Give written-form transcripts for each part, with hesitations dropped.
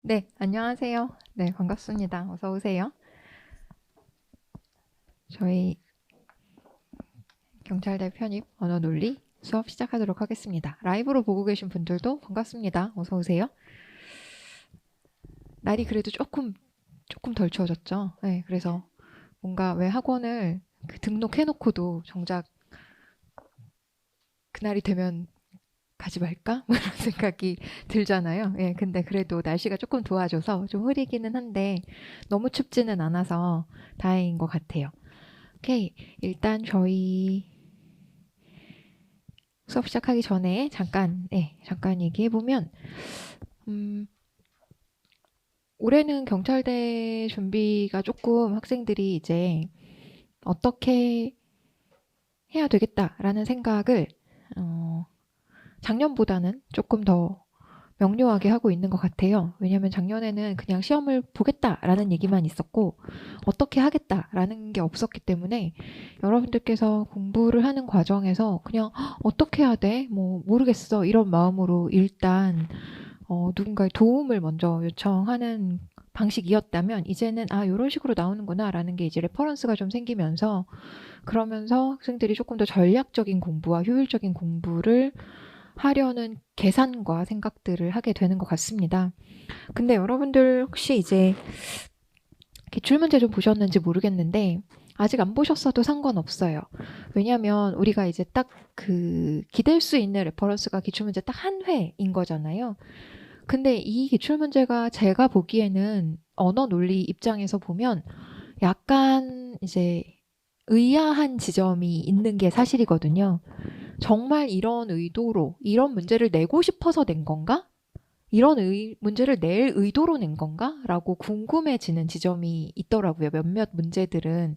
네, 안녕하세요. 네, 반갑습니다. 어서 오세요. 저희 경찰대 편입 언어 논리 수업 시작하도록 하겠습니다. 라이브로 보고 계신 분들도 반갑습니다. 어서 오세요. 날이 그래도 조금 덜 추워졌죠. 네, 그래서 뭔가 왜 학원을 등록해놓고도 정작 그날이 되면 가지 말까? 뭐 이런 생각이 들잖아요. 예, 근데 그래도 날씨가 조금 도와줘서 좀 흐리기는 한데 너무 춥지는 않아서 다행인 것 같아요. 오케이, 일단 저희 수업 시작하기 전에 잠깐 얘기해보면, 음, 올해는 경찰대 준비가 조금 학생들이 이제 어떻게 해야 되겠다라는 생각을, 어, 작년보다는 조금 더 명료하게 하고 있는 것 같아요. 왜냐하면 작년에는 그냥 시험을 보겠다라는 얘기만 있었고, 어떻게 하겠다라는 게 없었기 때문에 여러분들께서 공부를 하는 과정에서 그냥 어떻게 해야 돼? 뭐, 모르겠어. 이런 마음으로 일단 누군가의 도움을 먼저 요청하는 방식이었다면 이제는 요런 식으로 나오는구나 라는 게 이제 레퍼런스가 좀 생기면서 그러면서 학생들이 조금 더 전략적인 공부와 효율적인 공부를 하려는 계산과 생각들을 하게 되는 것 같습니다. 근데 여러분들 혹시 이제 기출문제 좀 보셨는지 모르겠는데 아직 안 보셨어도 상관없어요. 왜냐하면 우리가 이제 딱 기댈 수 있는 레퍼런스가 기출문제 딱 한 회인 거잖아요. 근데 이 기출문제가 제가 보기에는 언어 논리 입장에서 보면 약간 이제 의아한 지점이 있는 게 사실이거든요. 정말 이런 의도로 이런 문제를 내고 싶어서 낸 건가? 이런 문제를 낼 의도로 낸 건가? 라고 궁금해지는 지점이 있더라고요. 몇몇 문제들은.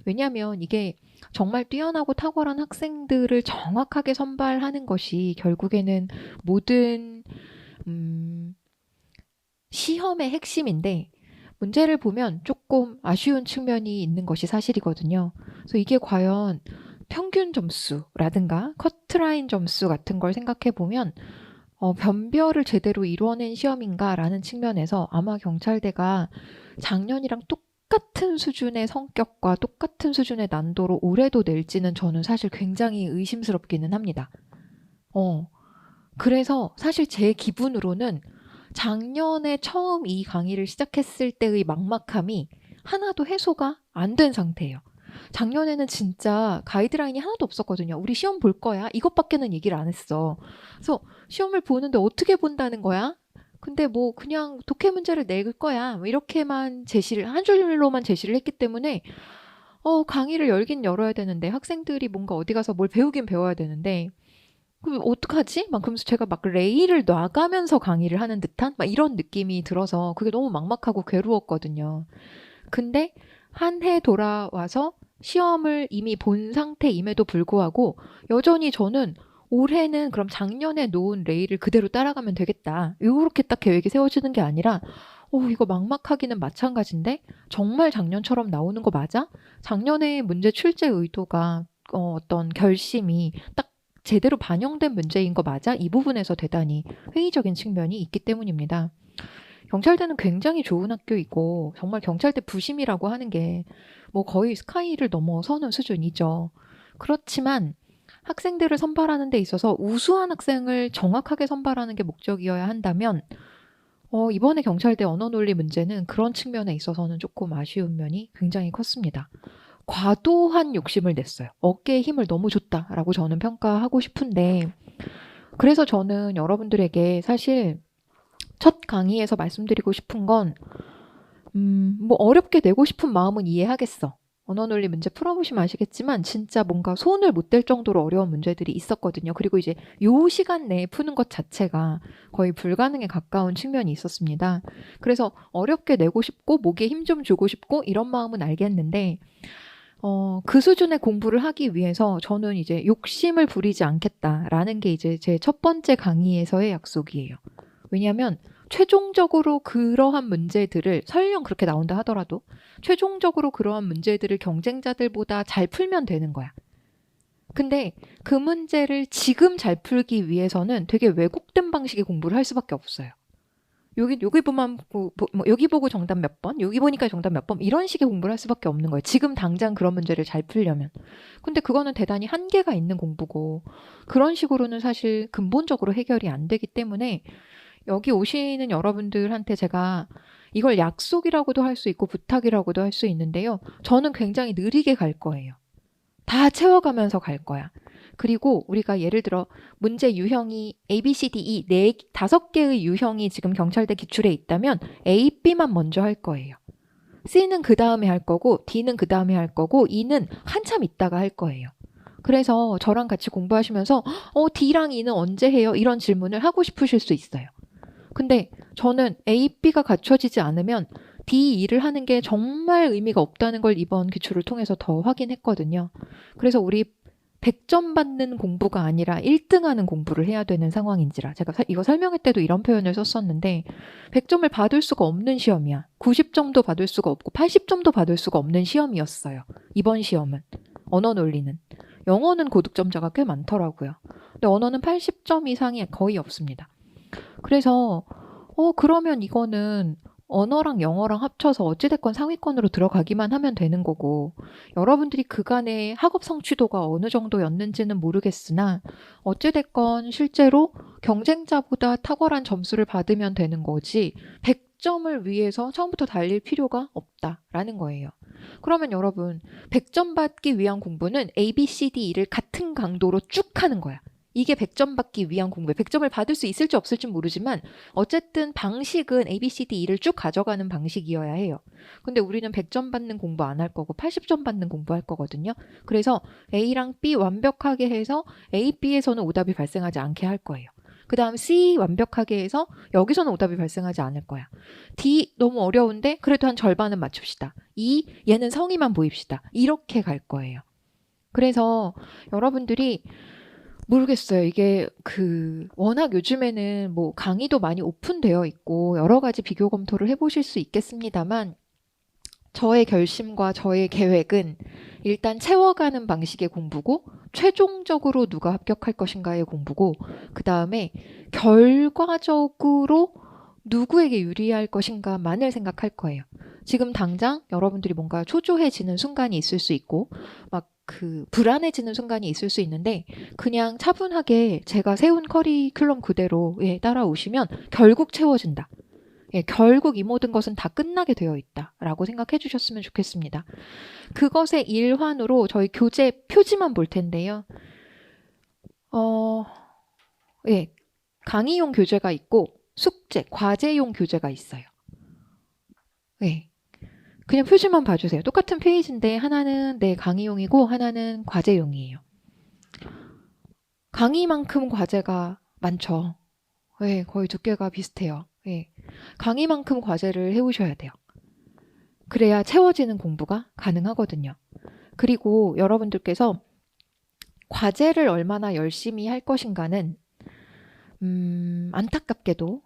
왜냐하면 이게 정말 뛰어나고 탁월한 학생들을 정확하게 선발하는 것이 결국에는 모든 음, 시험의 핵심인데 문제를 보면 조금 아쉬운 측면이 있는 것이 사실이거든요. 그래서 이게 과연 평균 점수라든가 커트라인 점수 같은 걸 생각해 보면 변별을 제대로 이루어낸 시험인가라는 측면에서 아마 경찰대가 작년이랑 똑같은 수준의 성격과 똑같은 수준의 난도로 올해도 낼지는 저는 사실 굉장히 의심스럽기는 합니다. 어, 그래서 사실 제 기분으로는 작년에 처음 이 강의를 시작했을 때의 막막함이 하나도 해소가 안 된 상태예요. 작년에는 진짜 가이드라인이 하나도 없었거든요. 우리 시험 볼 거야. 이것밖에는 얘기를 안 했어. 그래서 시험을 보는데 어떻게 본다는 거야? 근데 뭐 그냥 독해 문제를 낼 거야. 뭐 이렇게만 제시를 한 줄로만 제시를 했기 때문에 강의를 열긴 열어야 되는데 학생들이 뭔가 어디 가서 뭘 배우긴 배워야 되는데 그럼 어떡하지? 막 그러면서 제가 막 레일을 놔가면서 강의를 하는 듯한 막 이런 느낌이 들어서 그게 너무 막막하고 괴로웠거든요. 근데 한 해 돌아와서 시험을 이미 본 상태임에도 불구하고 여전히 저는 올해는 그럼 작년에 놓은 레일을 그대로 따라가면 되겠다. 이렇게 딱 계획이 세워지는 게 아니라 이거 막막하기는 마찬가지인데 정말 작년처럼 나오는 거 맞아? 작년에 문제 출제 의도가 어떤 결심이 딱 제대로 반영된 문제인 거 맞아? 이 부분에서 대단히 회의적인 측면이 있기 때문입니다. 경찰대는 굉장히 좋은 학교이고 정말 경찰대 부심이라고 하는 게 뭐 거의 스카이를 넘어서는 수준이죠. 그렇지만 학생들을 선발하는 데 있어서 우수한 학생을 정확하게 선발하는 게 목적이어야 한다면 이번에 경찰대 언어논리 문제는 그런 측면에 있어서는 조금 아쉬운 면이 굉장히 컸습니다. 과도한 욕심을 냈어요. 어깨에 힘을 너무 줬다라고 저는 평가하고 싶은데 그래서 저는 여러분들에게 사실 첫 강의에서 말씀드리고 싶은 건, 뭐 어렵게 내고 싶은 마음은 이해하겠어. 언어 논리 문제 풀어보시면 아시겠지만 진짜 뭔가 손을 못 댈 정도로 어려운 문제들이 있었거든요. 그리고 이제 요 시간 내에 푸는 것 자체가 거의 불가능에 가까운 측면이 있었습니다. 그래서 어렵게 내고 싶고 목에 힘 좀 주고 싶고 이런 마음은 알겠는데 그 수준의 공부를 하기 위해서 저는 이제 욕심을 부리지 않겠다라는 게 이제 제 첫 번째 강의에서의 약속이에요. 왜냐하면 최종적으로 그러한 문제들을 설령 그렇게 나온다 하더라도 최종적으로 그러한 문제들을 경쟁자들보다 잘 풀면 되는 거야. 근데 그 문제를 지금 잘 풀기 위해서는 되게 왜곡된 방식의 공부를 할 수밖에 없어요. 여기 보면 여기 보고 정답 몇 번, 여기 보니까 정답 몇 번, 이런 식의 공부를 할 수밖에 없는 거예요. 지금 당장 그런 문제를 잘 풀려면. 근데 그거는 대단히 한계가 있는 공부고, 그런 식으로는 사실 근본적으로 해결이 안 되기 때문에 여기 오시는 여러분들한테 제가 이걸 약속이라고도 할 수 있고 부탁이라고도 할 수 있는데요. 저는 굉장히 느리게 갈 거예요. 다 채워가면서 갈 거야. 그리고 우리가 예를 들어 문제 유형이 A, B, C, D, E 다섯 개의 유형이 지금 경찰대 기출에 있다면 A, B만 먼저 할 거예요. C는 그 다음에 할 거고 D는 그 다음에 할 거고 E는 한참 있다가 할 거예요. 그래서 저랑 같이 공부하시면서 D랑 E는 언제 해요? 이런 질문을 하고 싶으실 수 있어요. 근데 저는 A, B가 갖춰지지 않으면 D, E를 하는 게 정말 의미가 없다는 걸 이번 기출을 통해서 더 확인했거든요. 그래서 우리 100점 받는 공부가 아니라 1등하는 공부를 해야 되는 상황인지라 제가 이거 설명회 때도 이런 표현을 썼었는데 100점을 받을 수가 없는 시험이야. 90점도 받을 수가 없고 80점도 받을 수가 없는 시험이었어요. 이번 시험은. 언어 논리는. 영어는 고득점자가 꽤 많더라고요. 근데 언어는 80점 이상이 거의 없습니다. 그래서 그러면 이거는 언어랑 영어랑 합쳐서 어찌됐건 상위권으로 들어가기만 하면 되는 거고 여러분들이 그간의 학업 성취도가 어느 정도였는지는 모르겠으나 어찌됐건 실제로 경쟁자보다 탁월한 점수를 받으면 되는 거지 100점을 위해서 처음부터 달릴 필요가 없다라는 거예요. 그러면 여러분 100점 받기 위한 공부는 A, B, C, D, E를 같은 강도로 쭉 하는 거야. 이게 100점 받기 위한 공부예요. 100점을 받을 수 있을지 없을지 모르지만 어쨌든 방식은 A, B, C, D, E를 쭉 가져가는 방식이어야 해요. 근데 우리는 100점 받는 공부 안 할 거고 80점 받는 공부할 거거든요. 그래서 A랑 B 완벽하게 해서 A, B에서는 오답이 발생하지 않게 할 거예요. 그 다음 C 완벽하게 해서 여기서는 오답이 발생하지 않을 거야. D 너무 어려운데 그래도 한 절반은 맞춥시다. E 얘는 성의만 보입시다. 이렇게 갈 거예요. 그래서 여러분들이 모르겠어요. 이게 워낙 요즘에는 뭐 강의도 많이 오픈되어 있고 여러 가지 비교 검토를 해보실 수 있겠습니다만 저의 결심과 저의 계획은 일단 채워가는 방식의 공부고 최종적으로 누가 합격할 것인가의 공부고 그 다음에 결과적으로 누구에게 유리할 것인가만을 생각할 거예요. 지금 당장 여러분들이 뭔가 초조해지는 순간이 있을 수 있고 막 불안해지는 순간이 있을 수 있는데 그냥 차분하게 제가 세운 커리큘럼 그대로 따라오시면 결국 채워진다. 결국 이 모든 것은 다 끝나게 되어 있다라고 생각해 주셨으면 좋겠습니다. 그것의 일환으로 저희 교재 표지만 볼 텐데요. 강의용 교재가 있고 숙제, 과제용 교재가 있어요. 그냥 표지만 봐주세요. 똑같은 페이지인데 하나는 강의용이고 하나는 과제용이에요. 강의만큼 과제가 많죠. 거의 두께가 비슷해요. 강의만큼 과제를 해오셔야 돼요. 그래야 채워지는 공부가 가능하거든요. 그리고 여러분들께서 과제를 얼마나 열심히 할 것인가는 안타깝게도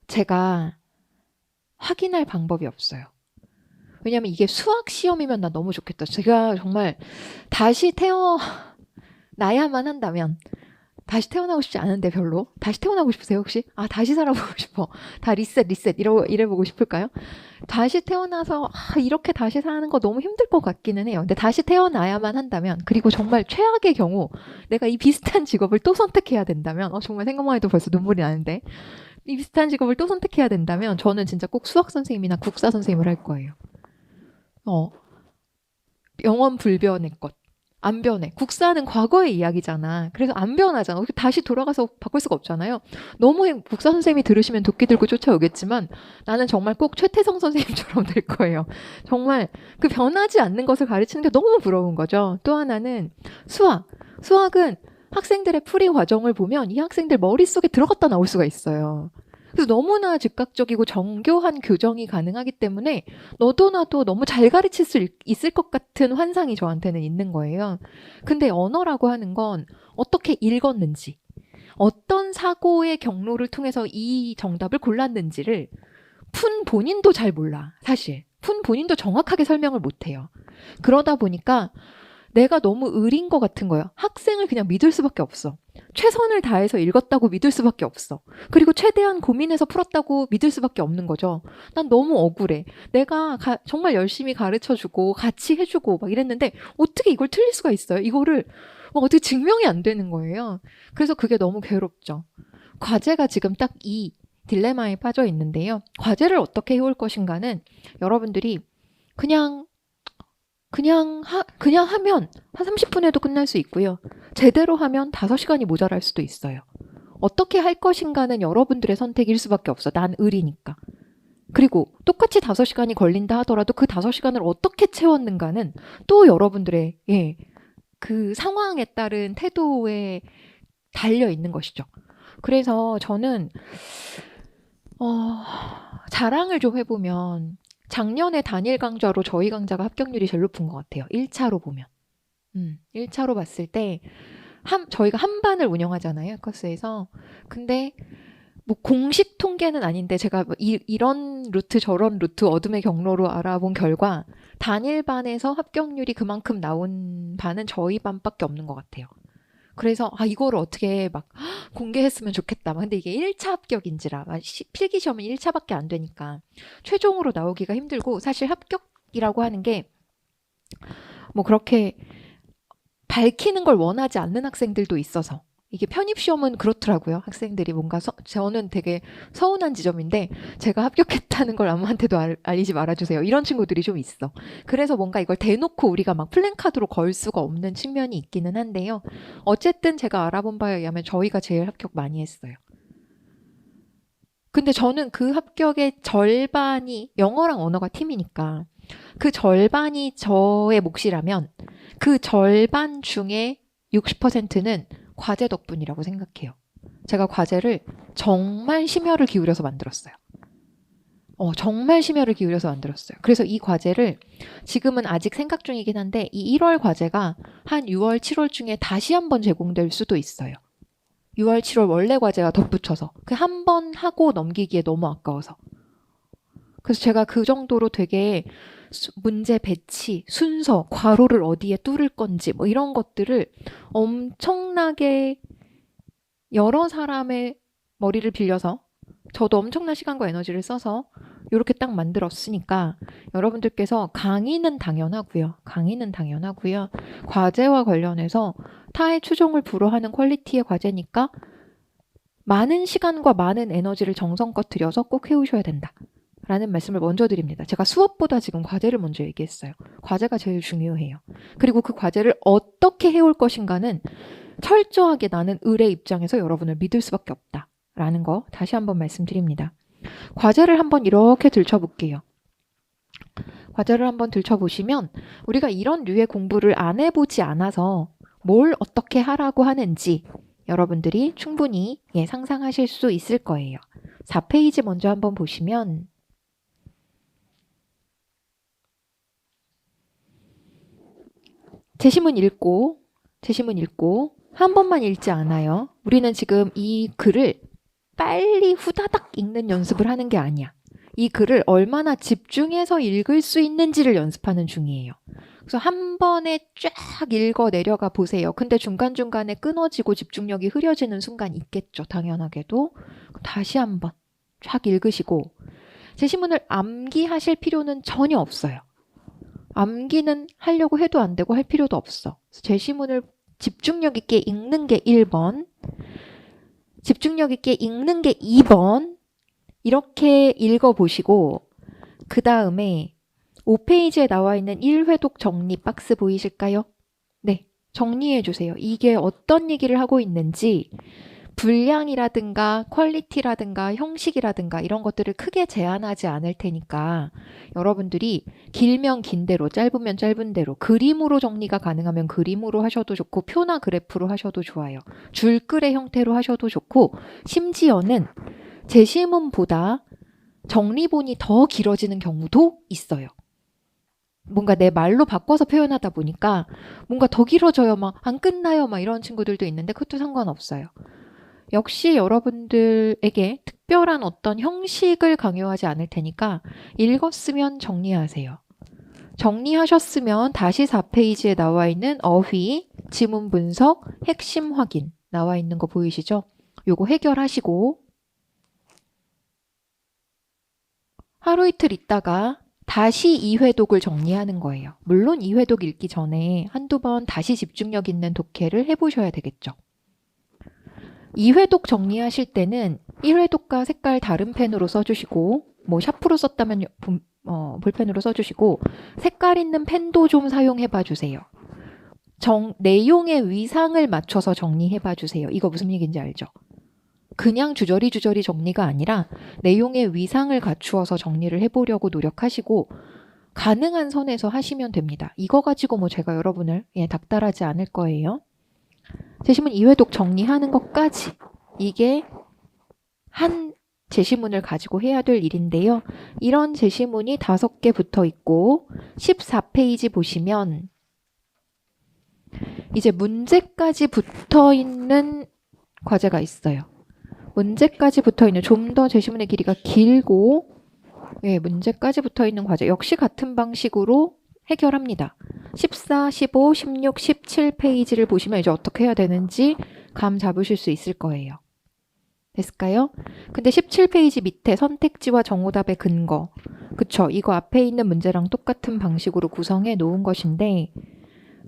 제가 확인할 방법이 없어요. 왜냐면 이게 수학 시험이면 나 너무 좋겠다. 제가 정말 다시 태어나야만 한다면 다시 태어나고 싶지 않은데 별로. 다시 태어나고 싶으세요 혹시? 다시 살아보고 싶어. 다 리셋 이래보고 싶을까요? 다시 태어나서 이렇게 다시 사는 거 너무 힘들 것 같기는 해요. 근데 다시 태어나야만 한다면 그리고 정말 최악의 경우 내가 이 비슷한 직업을 또 선택해야 된다면 정말 생각만 해도 벌써 눈물이 나는데 이 비슷한 직업을 또 선택해야 된다면 저는 진짜 꼭 수학 선생님이나 국사 선생님을 할 거예요. 영원 불변의 것. 안 변해. 국사는 과거의 이야기잖아. 그래서 안 변하잖아. 다시 돌아가서 바꿀 수가 없잖아요. 너무 국사 선생님이 들으시면 도끼 들고 쫓아오겠지만 나는 정말 꼭 최태성 선생님처럼 될 거예요. 정말 그 변하지 않는 것을 가르치는 게 너무 부러운 거죠. 또 하나는 수학. 수학은 학생들의 풀이 과정을 보면 이 학생들 머릿속에 들어갔다 나올 수가 있어요. 그래서 너무나 즉각적이고 정교한 교정이 가능하기 때문에 너도 나도 너무 잘 가르칠 수 있을 것 같은 환상이 저한테는 있는 거예요. 근데 언어라고 하는 건 어떻게 읽었는지, 어떤 사고의 경로를 통해서 이 정답을 골랐는지를 푼 본인도 잘 몰라, 사실. 푼 본인도 정확하게 설명을 못해요. 그러다 보니까 내가 너무 의리인 것 같은 거야. 학생을 그냥 믿을 수밖에 없어. 최선을 다해서 읽었다고 믿을 수밖에 없어. 그리고 최대한 고민해서 풀었다고 믿을 수밖에 없는 거죠. 난 너무 억울해. 내가 정말 열심히 가르쳐주고 같이 해주고 막 이랬는데 어떻게 이걸 틀릴 수가 있어요? 이거를 막 어떻게 증명이 안 되는 거예요. 그래서 그게 너무 괴롭죠. 과제가 지금 딱 이 딜레마에 빠져 있는데요. 과제를 어떻게 해올 것인가는 여러분들이 그냥 하면 한 30분에도 끝날 수 있고요. 제대로 하면 5시간이 모자랄 수도 있어요. 어떻게 할 것인가는 여러분들의 선택일 수밖에 없어. 난 의리니까. 그리고 똑같이 5시간이 걸린다 하더라도 그 5시간을 어떻게 채웠는가는 또 여러분들의 그 상황에 따른 태도에 달려 있는 것이죠. 그래서 저는 자랑을 좀 해보면 작년에 단일 강좌로 저희 강좌가 합격률이 제일 높은 것 같아요. 1차로 보면. 1차로 봤을 때 저희가 한 반을 운영하잖아요. 커스에서. 근데 뭐 공식 통계는 아닌데 제가 이런 루트 저런 루트 어둠의 경로로 알아본 결과 단일 반에서 합격률이 그만큼 나온 반은 저희 반밖에 없는 것 같아요. 그래서 이거를 어떻게 막 공개했으면 좋겠다. 근데 이게 1차 합격인지라 필기 시험은 1차밖에 안 되니까 최종으로 나오기가 힘들고 사실 합격이라고 하는 게 뭐 그렇게 밝히는 걸 원하지 않는 학생들도 있어서 이게 편입시험은 그렇더라고요. 학생들이 뭔가 저는 되게 서운한 지점인데 제가 합격했다는 걸 아무한테도 알리지 말아주세요. 이런 친구들이 좀 있어. 그래서 뭔가 이걸 대놓고 우리가 막 플랜카드로 걸 수가 없는 측면이 있기는 한데요. 어쨌든 제가 알아본 바에 의하면 저희가 제일 합격 많이 했어요. 근데 저는 그 합격의 절반이 영어랑 언어가 팀이니까 그 절반이 저의 몫이라면 그 절반 중에 60%는 과제 덕분이라고 생각해요. 제가 과제를 정말 심혈을 기울여서 만들었어요. 정말 심혈을 기울여서 만들었어요. 그래서 이 과제를 지금은 아직 생각 중이긴 한데 이 1월 과제가 한 6월, 7월 중에 다시 한번 제공될 수도 있어요. 6월, 7월 원래 과제가 덧붙여서 그 한 번 하고 넘기기에 너무 아까워서. 그래서 제가 그 정도로 되게 문제 배치, 순서, 괄호를 어디에 뚫을 건지 뭐 이런 것들을 엄청나게 여러 사람의 머리를 빌려서 저도 엄청난 시간과 에너지를 써서 이렇게 딱 만들었으니까 여러분들께서 강의는 당연하고요. 과제와 관련해서 타의 추종을 불허하는 퀄리티의 과제니까 많은 시간과 많은 에너지를 정성껏 들여서 꼭 해오셔야 된다. 라는 말씀을 먼저 드립니다. 제가 수업보다 지금 과제를 먼저 얘기했어요. 과제가 제일 중요해요. 그리고 그 과제를 어떻게 해올 것인가는 철저하게 나는 을의 입장에서 여러분을 믿을 수밖에 없다. 라는 거 다시 한번 말씀드립니다. 과제를 한번 이렇게 들춰볼게요. 과제를 한번 들춰보시면 우리가 이런 류의 공부를 안 해보지 않아서 뭘 어떻게 하라고 하는지 여러분들이 충분히 상상하실 수 있을 거예요. 4페이지 먼저 한번 보시면 제시문 읽고 한 번만 읽지 않아요. 우리는 지금 이 글을 빨리 후다닥 읽는 연습을 하는 게 아니야. 이 글을 얼마나 집중해서 읽을 수 있는지를 연습하는 중이에요. 그래서 한 번에 쫙 읽어 내려가 보세요. 근데 중간중간에 끊어지고 집중력이 흐려지는 순간 있겠죠. 당연하게도. 다시 한번 쫙 읽으시고 제시문을 암기하실 필요는 전혀 없어요. 암기는 하려고 해도 안 되고 할 필요도 없어. 제시문을 집중력 있게 읽는 게 1번, 집중력 있게 읽는 게 2번, 이렇게 읽어보시고 그 다음에 5페이지에 나와 있는 1회독 정리 박스 보이실까요? 네, 정리해주세요. 이게 어떤 얘기를 하고 있는지 분량이라든가 퀄리티라든가 형식이라든가 이런 것들을 크게 제한하지 않을 테니까 여러분들이 길면 긴 대로 짧으면 짧은 대로 그림으로 정리가 가능하면 그림으로 하셔도 좋고 표나 그래프로 하셔도 좋아요. 줄글의 형태로 하셔도 좋고 심지어는 제시문보다 정리본이 더 길어지는 경우도 있어요. 뭔가 내 말로 바꿔서 표현하다 보니까 뭔가 더 길어져요. 막 안 끝나요. 막 이런 친구들도 있는데 그것도 상관없어요. 역시 여러분들에게 특별한 어떤 형식을 강요하지 않을 테니까 읽었으면 정리하세요. 정리하셨으면 다시 4페이지에 나와 있는 어휘, 지문 분석, 핵심 확인 나와 있는 거 보이시죠? 요거 해결하시고 하루 이틀 있다가 다시 2회독을 정리하는 거예요. 물론 2회독 읽기 전에 한두 번 다시 집중력 있는 독해를 해보셔야 되겠죠. 2회독 정리하실 때는 1회독과 색깔 다른 펜으로 써주시고 뭐 샤프로 썼다면 볼펜으로 써주시고 색깔 있는 펜도 좀 사용해봐 주세요. 내용의 위상을 맞춰서 정리해봐 주세요. 이거 무슨 얘기인지 알죠? 그냥 주저리 정리가 아니라 내용의 위상을 갖추어서 정리를 해보려고 노력하시고 가능한 선에서 하시면 됩니다. 이거 가지고 뭐 제가 여러분을 닥달하지 않을 거예요. 제시문 2회독 정리하는 것까지 이게 한 제시문을 가지고 해야 될 일인데요. 이런 제시문이 5개 붙어 있고 14페이지 보시면 이제 문제까지 붙어 있는 과제가 있어요. 문제까지 붙어 있는 좀 더 제시문의 길이가 길고 문제까지 붙어 있는 과제 역시 같은 방식으로 해결합니다. 14, 15, 16, 17페이지를 보시면 이제 어떻게 해야 되는지 감 잡으실 수 있을 거예요. 됐을까요? 근데 17페이지 밑에 선택지와 정오답의 근거 그쵸? 이거 앞에 있는 문제랑 똑같은 방식으로 구성해 놓은 것인데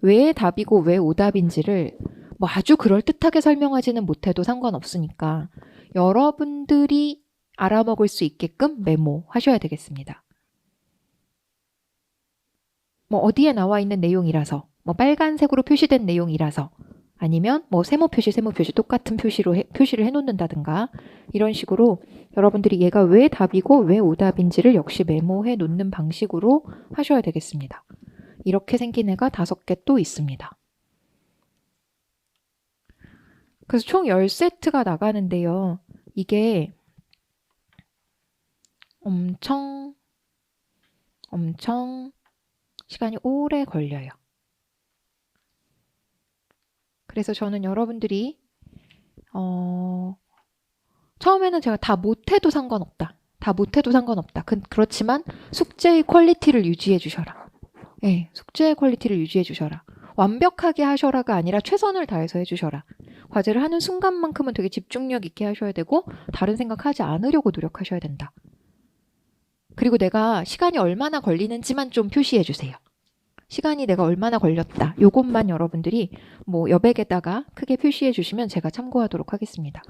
왜 답이고 왜 오답인지를 뭐 아주 그럴듯하게 설명하지는 못해도 상관없으니까 여러분들이 알아먹을 수 있게끔 메모하셔야 되겠습니다. 뭐 어디에 나와 있는 내용이라서 뭐 빨간색으로 표시된 내용이라서 아니면 뭐 세모 표시 똑같은 표시를 해놓는다든가 이런 식으로 여러분들이 얘가 왜 답이고 왜 오답인지를 역시 메모해 놓는 방식으로 하셔야 되겠습니다. 이렇게 생긴 애가 5개 또 있습니다. 그래서 총 10세트가 나가는데요. 이게 엄청 시간이 오래 걸려요. 그래서 저는 여러분들이 처음에는 제가 다 못해도 상관없다. 그렇지만 숙제의 퀄리티를 유지해 주셔라. 네, 숙제의 퀄리티를 유지해 주셔라. 완벽하게 하셔라가 아니라 최선을 다해서 해주셔라. 과제를 하는 순간만큼은 되게 집중력 있게 하셔야 되고 다른 생각하지 않으려고 노력하셔야 된다. 그리고 내가 시간이 얼마나 걸리는지만 좀 표시해 주세요. 시간이 내가 얼마나 걸렸다. 요것만 여러분들이 뭐 여백에다가 크게 표시해 주시면 제가 참고하도록 하겠습니다.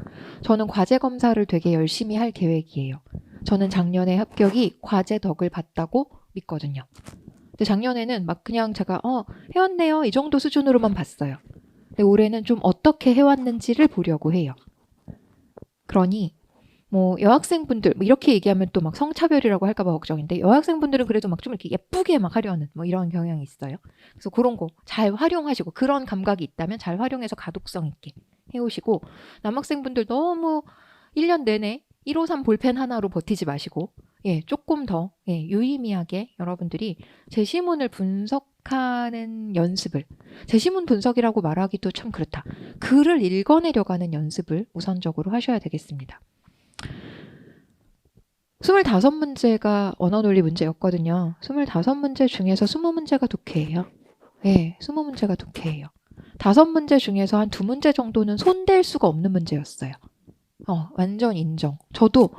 저는 과제 검사를 되게 열심히 할 계획이에요. 저는 작년에 합격이 과제 덕을 봤다고 믿거든요. 근데 작년에는 막 그냥 제가 해왔네요. 이 정도 수준으로만 봤어요. 근데 올해는 좀 어떻게 해왔는지를 보려고 해요. 그러니 뭐 여학생분들 뭐 이렇게 얘기하면 또 막 성차별이라고 할까 봐 걱정인데 여학생분들은 그래도 막 좀 이렇게 예쁘게 막 하려는 뭐 이런 경향이 있어요. 그래서 그런 거 잘 활용하시고 그런 감각이 있다면 잘 활용해서 가독성 있게 해오시고 남학생분들 너무 1년 내내 153 볼펜 하나로 버티지 마시고 조금 더 유의미하게 여러분들이 제시문을 분석하는 연습을 제시문 분석이라고 말하기도 참 그렇다. 글을 읽어내려고 하는 연습을 우선적으로 하셔야 되겠습니다. 25문제가 언어논리 문제였거든요. 25문제 중에서 20문제가 독해예요. 20문제가 독해예요. 5문제 중에서 한 2문제 정도는 손댈 수가 없는 문제였어요. 완전 인정. 저도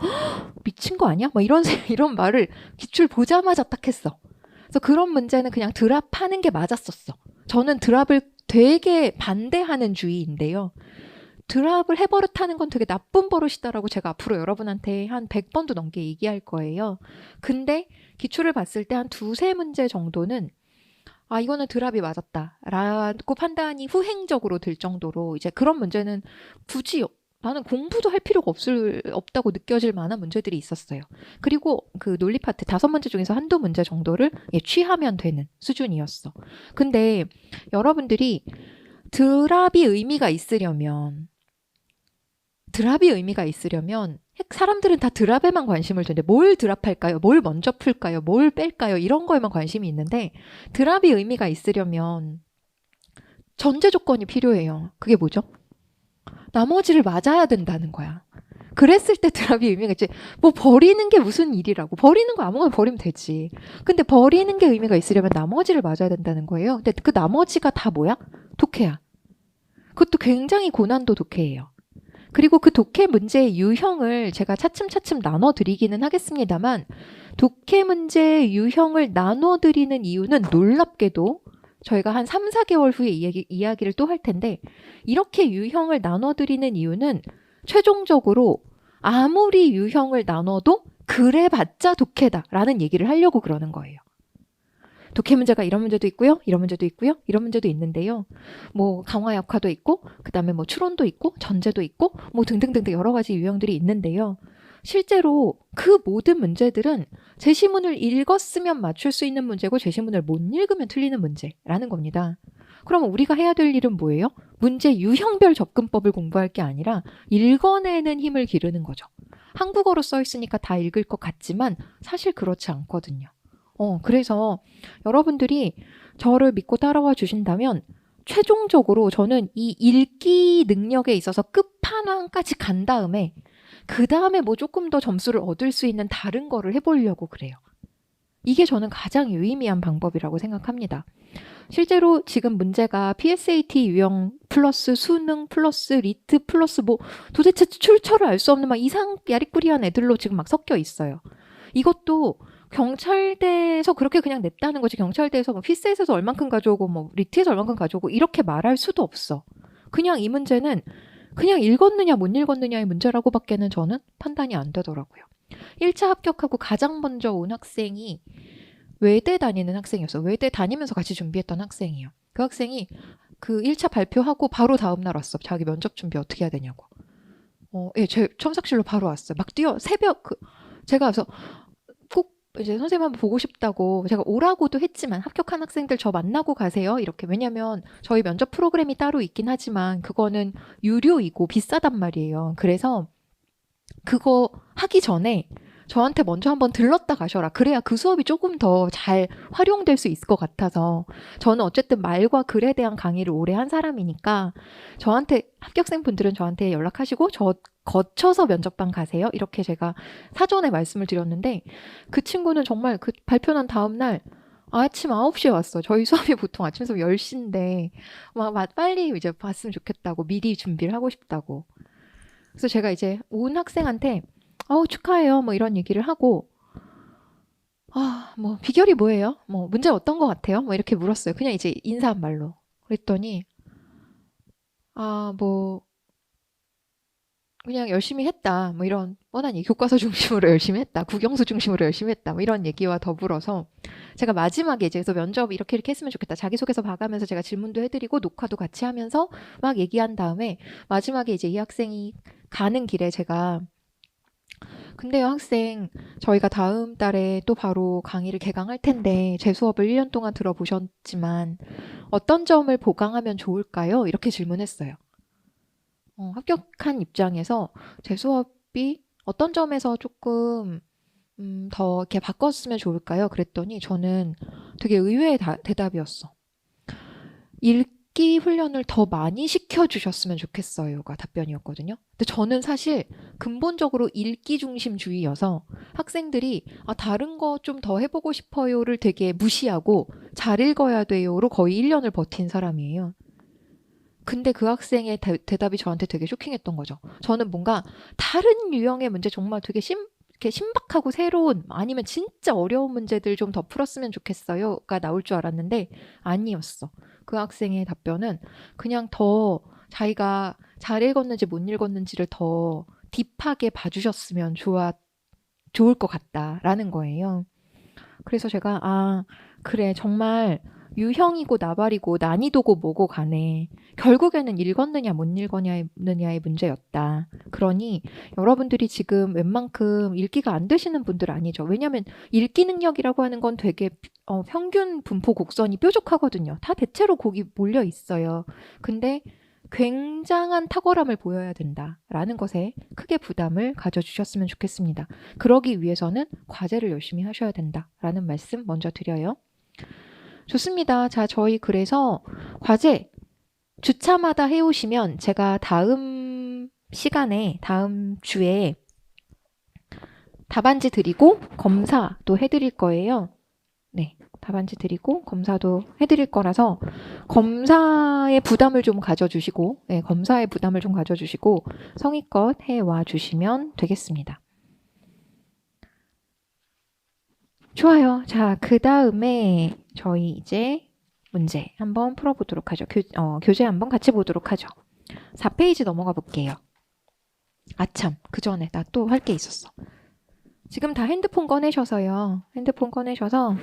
미친 거 아니야? 이런 말을 기출 보자마자 딱 했어. 그래서 그런 문제는 그냥 드랍하는 게 맞았었어. 저는 드랍을 되게 반대하는 주의인데요. 드랍을 해버릇하는 건 되게 나쁜 버릇이다라고 제가 앞으로 여러분한테 한 100번도 넘게 얘기할 거예요. 근데 기출을 봤을 때 한 2-3문제 정도는 이거는 드랍이 맞았다라고 판단이 후행적으로 들 정도로 이제 그런 문제는 굳이 나는 공부도 할 필요가 없다고 느껴질 만한 문제들이 있었어요. 그리고 그 논리 파트 5문제 중에서 한두 문제 정도를 취하면 되는 수준이었어. 근데 여러분들이 드랍이 의미가 있으려면 사람들은 다 드랍에만 관심을 두는데 뭘 드랍할까요? 뭘 먼저 풀까요? 뭘 뺄까요? 이런 거에만 관심이 있는데 드랍이 의미가 있으려면 전제 조건이 필요해요. 그게 뭐죠? 나머지를 맞아야 된다는 거야. 그랬을 때 드랍이 의미가 있지. 뭐 버리는 게 무슨 일이라고. 버리는 거 아무거나 버리면 되지. 근데 버리는 게 의미가 있으려면 나머지를 맞아야 된다는 거예요. 근데 그 나머지가 다 뭐야? 독해야. 그것도 굉장히 고난도 독해예요. 그리고 그 독해 문제의 유형을 제가 차츰차츰 나눠드리기는 하겠습니다만 독해 문제의 유형을 나눠드리는 이유는 놀랍게도 저희가 한 3, 4개월 후에 이야기를 또 할 텐데 이렇게 유형을 나눠드리는 이유는 최종적으로 아무리 유형을 나눠도 그래봤자 독해다라는 얘기를 하려고 그러는 거예요. 독해 문제가 이런 문제도 있고요. 이런 문제도 있고요. 이런 문제도 있는데요. 뭐 강화 약화도 있고 그다음에 뭐 추론도 있고 전제도 있고 뭐 등등등등 여러 가지 유형들이 있는데요. 실제로 그 모든 문제들은 제시문을 읽었으면 맞출 수 있는 문제고 제시문을 못 읽으면 틀리는 문제라는 겁니다. 그러면 우리가 해야 될 일은 뭐예요? 문제 유형별 접근법을 공부할 게 아니라 읽어내는 힘을 기르는 거죠. 한국어로 써 있으니까 다 읽을 것 같지만 사실 그렇지 않거든요. 그래서 여러분들이 저를 믿고 따라와 주신다면 최종적으로 저는 이 읽기 능력에 있어서 끝판왕까지 간 다음에 그 다음에 뭐 조금 더 점수를 얻을 수 있는 다른 거를 해보려고 그래요. 이게 저는 가장 유의미한 방법이라고 생각합니다. 실제로 지금 문제가 PSAT 유형 플러스 수능 플러스 리트 플러스 뭐 도대체 출처를 알 수 없는 막 이상 야리꾸리한 애들로 지금 막 섞여 있어요. 이것도 경찰대에서 그렇게 그냥 냈다는 거지. 경찰대에서 뭐 피스에서 얼만큼 가져오고 뭐 리트에서 얼만큼 가져오고 이렇게 말할 수도 없어. 그냥 이 문제는 그냥 읽었느냐 못 읽었느냐의 문제라고밖에는 저는 판단이 안 되더라고요. 1차 합격하고 가장 먼저 온 학생이 외대 다니는 학생이었어요. 외대 다니면서 같이 준비했던 학생이에요. 그 학생이 그 1차 발표하고 바로 다음날 왔어. 자기 면접 준비 어떻게 해야 되냐고. 예, 제 첨삭실로 바로 왔어요. 막 뛰어 새벽 제가 와서 꼭 이제 선생님 한번 보고 싶다고 제가 오라고도 했지만 합격한 학생들 저 만나고 가세요. 이렇게. 왜냐면 저희 면접 프로그램이 따로 있긴 하지만 그거는 유료이고 비싸단 말이에요. 그래서 그거 하기 전에 저한테 먼저 한번 들렀다 가셔라. 그래야 그 수업이 조금 더 잘 활용될 수 있을 것 같아서 저는 어쨌든 말과 글에 대한 강의를 오래 한 사람이니까 저한테 합격생분들은 저한테 연락하시고 저 거쳐서 면접방 가세요. 이렇게 제가 사전에 말씀을 드렸는데 그 친구는 정말 그 발표 난 다음 날 아침 9시에 왔어. 저희 수업이 보통 아침 수업 10시인데 막 빨리 이제 봤으면 좋겠다고 미리 준비를 하고 싶다고. 그래서 제가 이제 온 학생한테 축하해요. 뭐 이런 얘기를 하고 뭐 비결이 뭐예요? 뭐 문제 어떤 것 같아요? 뭐 이렇게 물었어요. 그냥 이제 인사한 말로. 그랬더니 뭐 그냥 열심히 했다. 뭐 이런 뻔한 얘기. 교과서 중심으로 열심히 했다. 국영수 중심으로 열심히 했다. 뭐 이런 얘기와 더불어서 제가 마지막에 이제 그래서 면접 이렇게 했으면 좋겠다. 자기소개서 봐가면서 제가 질문도 해드리고 녹화도 같이 하면서 막 얘기한 다음에 마지막에 이제 이 학생이 가는 길에 제가 근데요, 학생, 저희가 다음 달에 또 바로 강의를 개강할 텐데, 제 수업을 1년 동안 들어보셨지만, 어떤 점을 보강하면 좋을까요? 이렇게 질문했어요. 합격한 입장에서 제 수업이 어떤 점에서 조금, 더 이렇게 바꿨으면 좋을까요? 그랬더니 저는 되게 의외의 대답이었어. 읽기 훈련을 더 많이 시켜주셨으면 좋겠어요가 답변이었거든요. 근데 저는 사실 근본적으로 읽기 중심주의여서 학생들이 다른 거 좀 더 해보고 싶어요를 되게 무시하고 잘 읽어야 돼요로 거의 1년을 버틴 사람이에요. 근데 그 학생의 대답이 저한테 되게 쇼킹했던 거죠. 저는 뭔가 다른 유형의 문제 정말 되게 이렇게 신박하고 새로운 아니면 진짜 어려운 문제들 좀 더 풀었으면 좋겠어요가 나올 줄 알았는데 아니었어. 그 학생의 답변은 그냥 더 자기가 잘 읽었는지 못 읽었는지를 더 딥하게 봐주셨으면 좋을 것 같다라는 거예요. 그래서 제가 그래 정말 유형이고 나발이고 난이도고 뭐고 간에 결국에는 읽었느냐 못 읽었느냐의 문제였다. 그러니 여러분들이 지금 웬만큼 읽기가 안 되시는 분들 아니죠. 왜냐하면 읽기 능력이라고 하는 건 되게 평균 분포 곡선이 뾰족하거든요. 다 대체로 거기 몰려 있어요. 근데 굉장한 탁월함을 보여야 된다라는 것에 크게 부담을 가져주셨으면 좋겠습니다. 그러기 위해서는 과제를 열심히 하셔야 된다라는 말씀 먼저 드려요. 좋습니다. 자, 저희 그래서 과제 주차마다 해오시면 제가 다음 시간에 다음 주에 답안지 드리고 검사도 해드릴 거예요. 네, 답안지 드리고 검사도 해드릴 거라서 검사의 부담을 좀 가져주시고, 네, 검사의 부담을 좀 가져주시고 성의껏 해와 주시면 되겠습니다. 좋아요. 자, 그 다음에 저희 이제 문제 한번 풀어보도록 하죠. 교재 한번 같이 보도록 하죠. 4페이지 넘어가 볼게요. 아참, 그 전에 나 또 할 게 있었어. 지금 다 핸드폰 꺼내셔서요. 핸드폰 꺼내셔서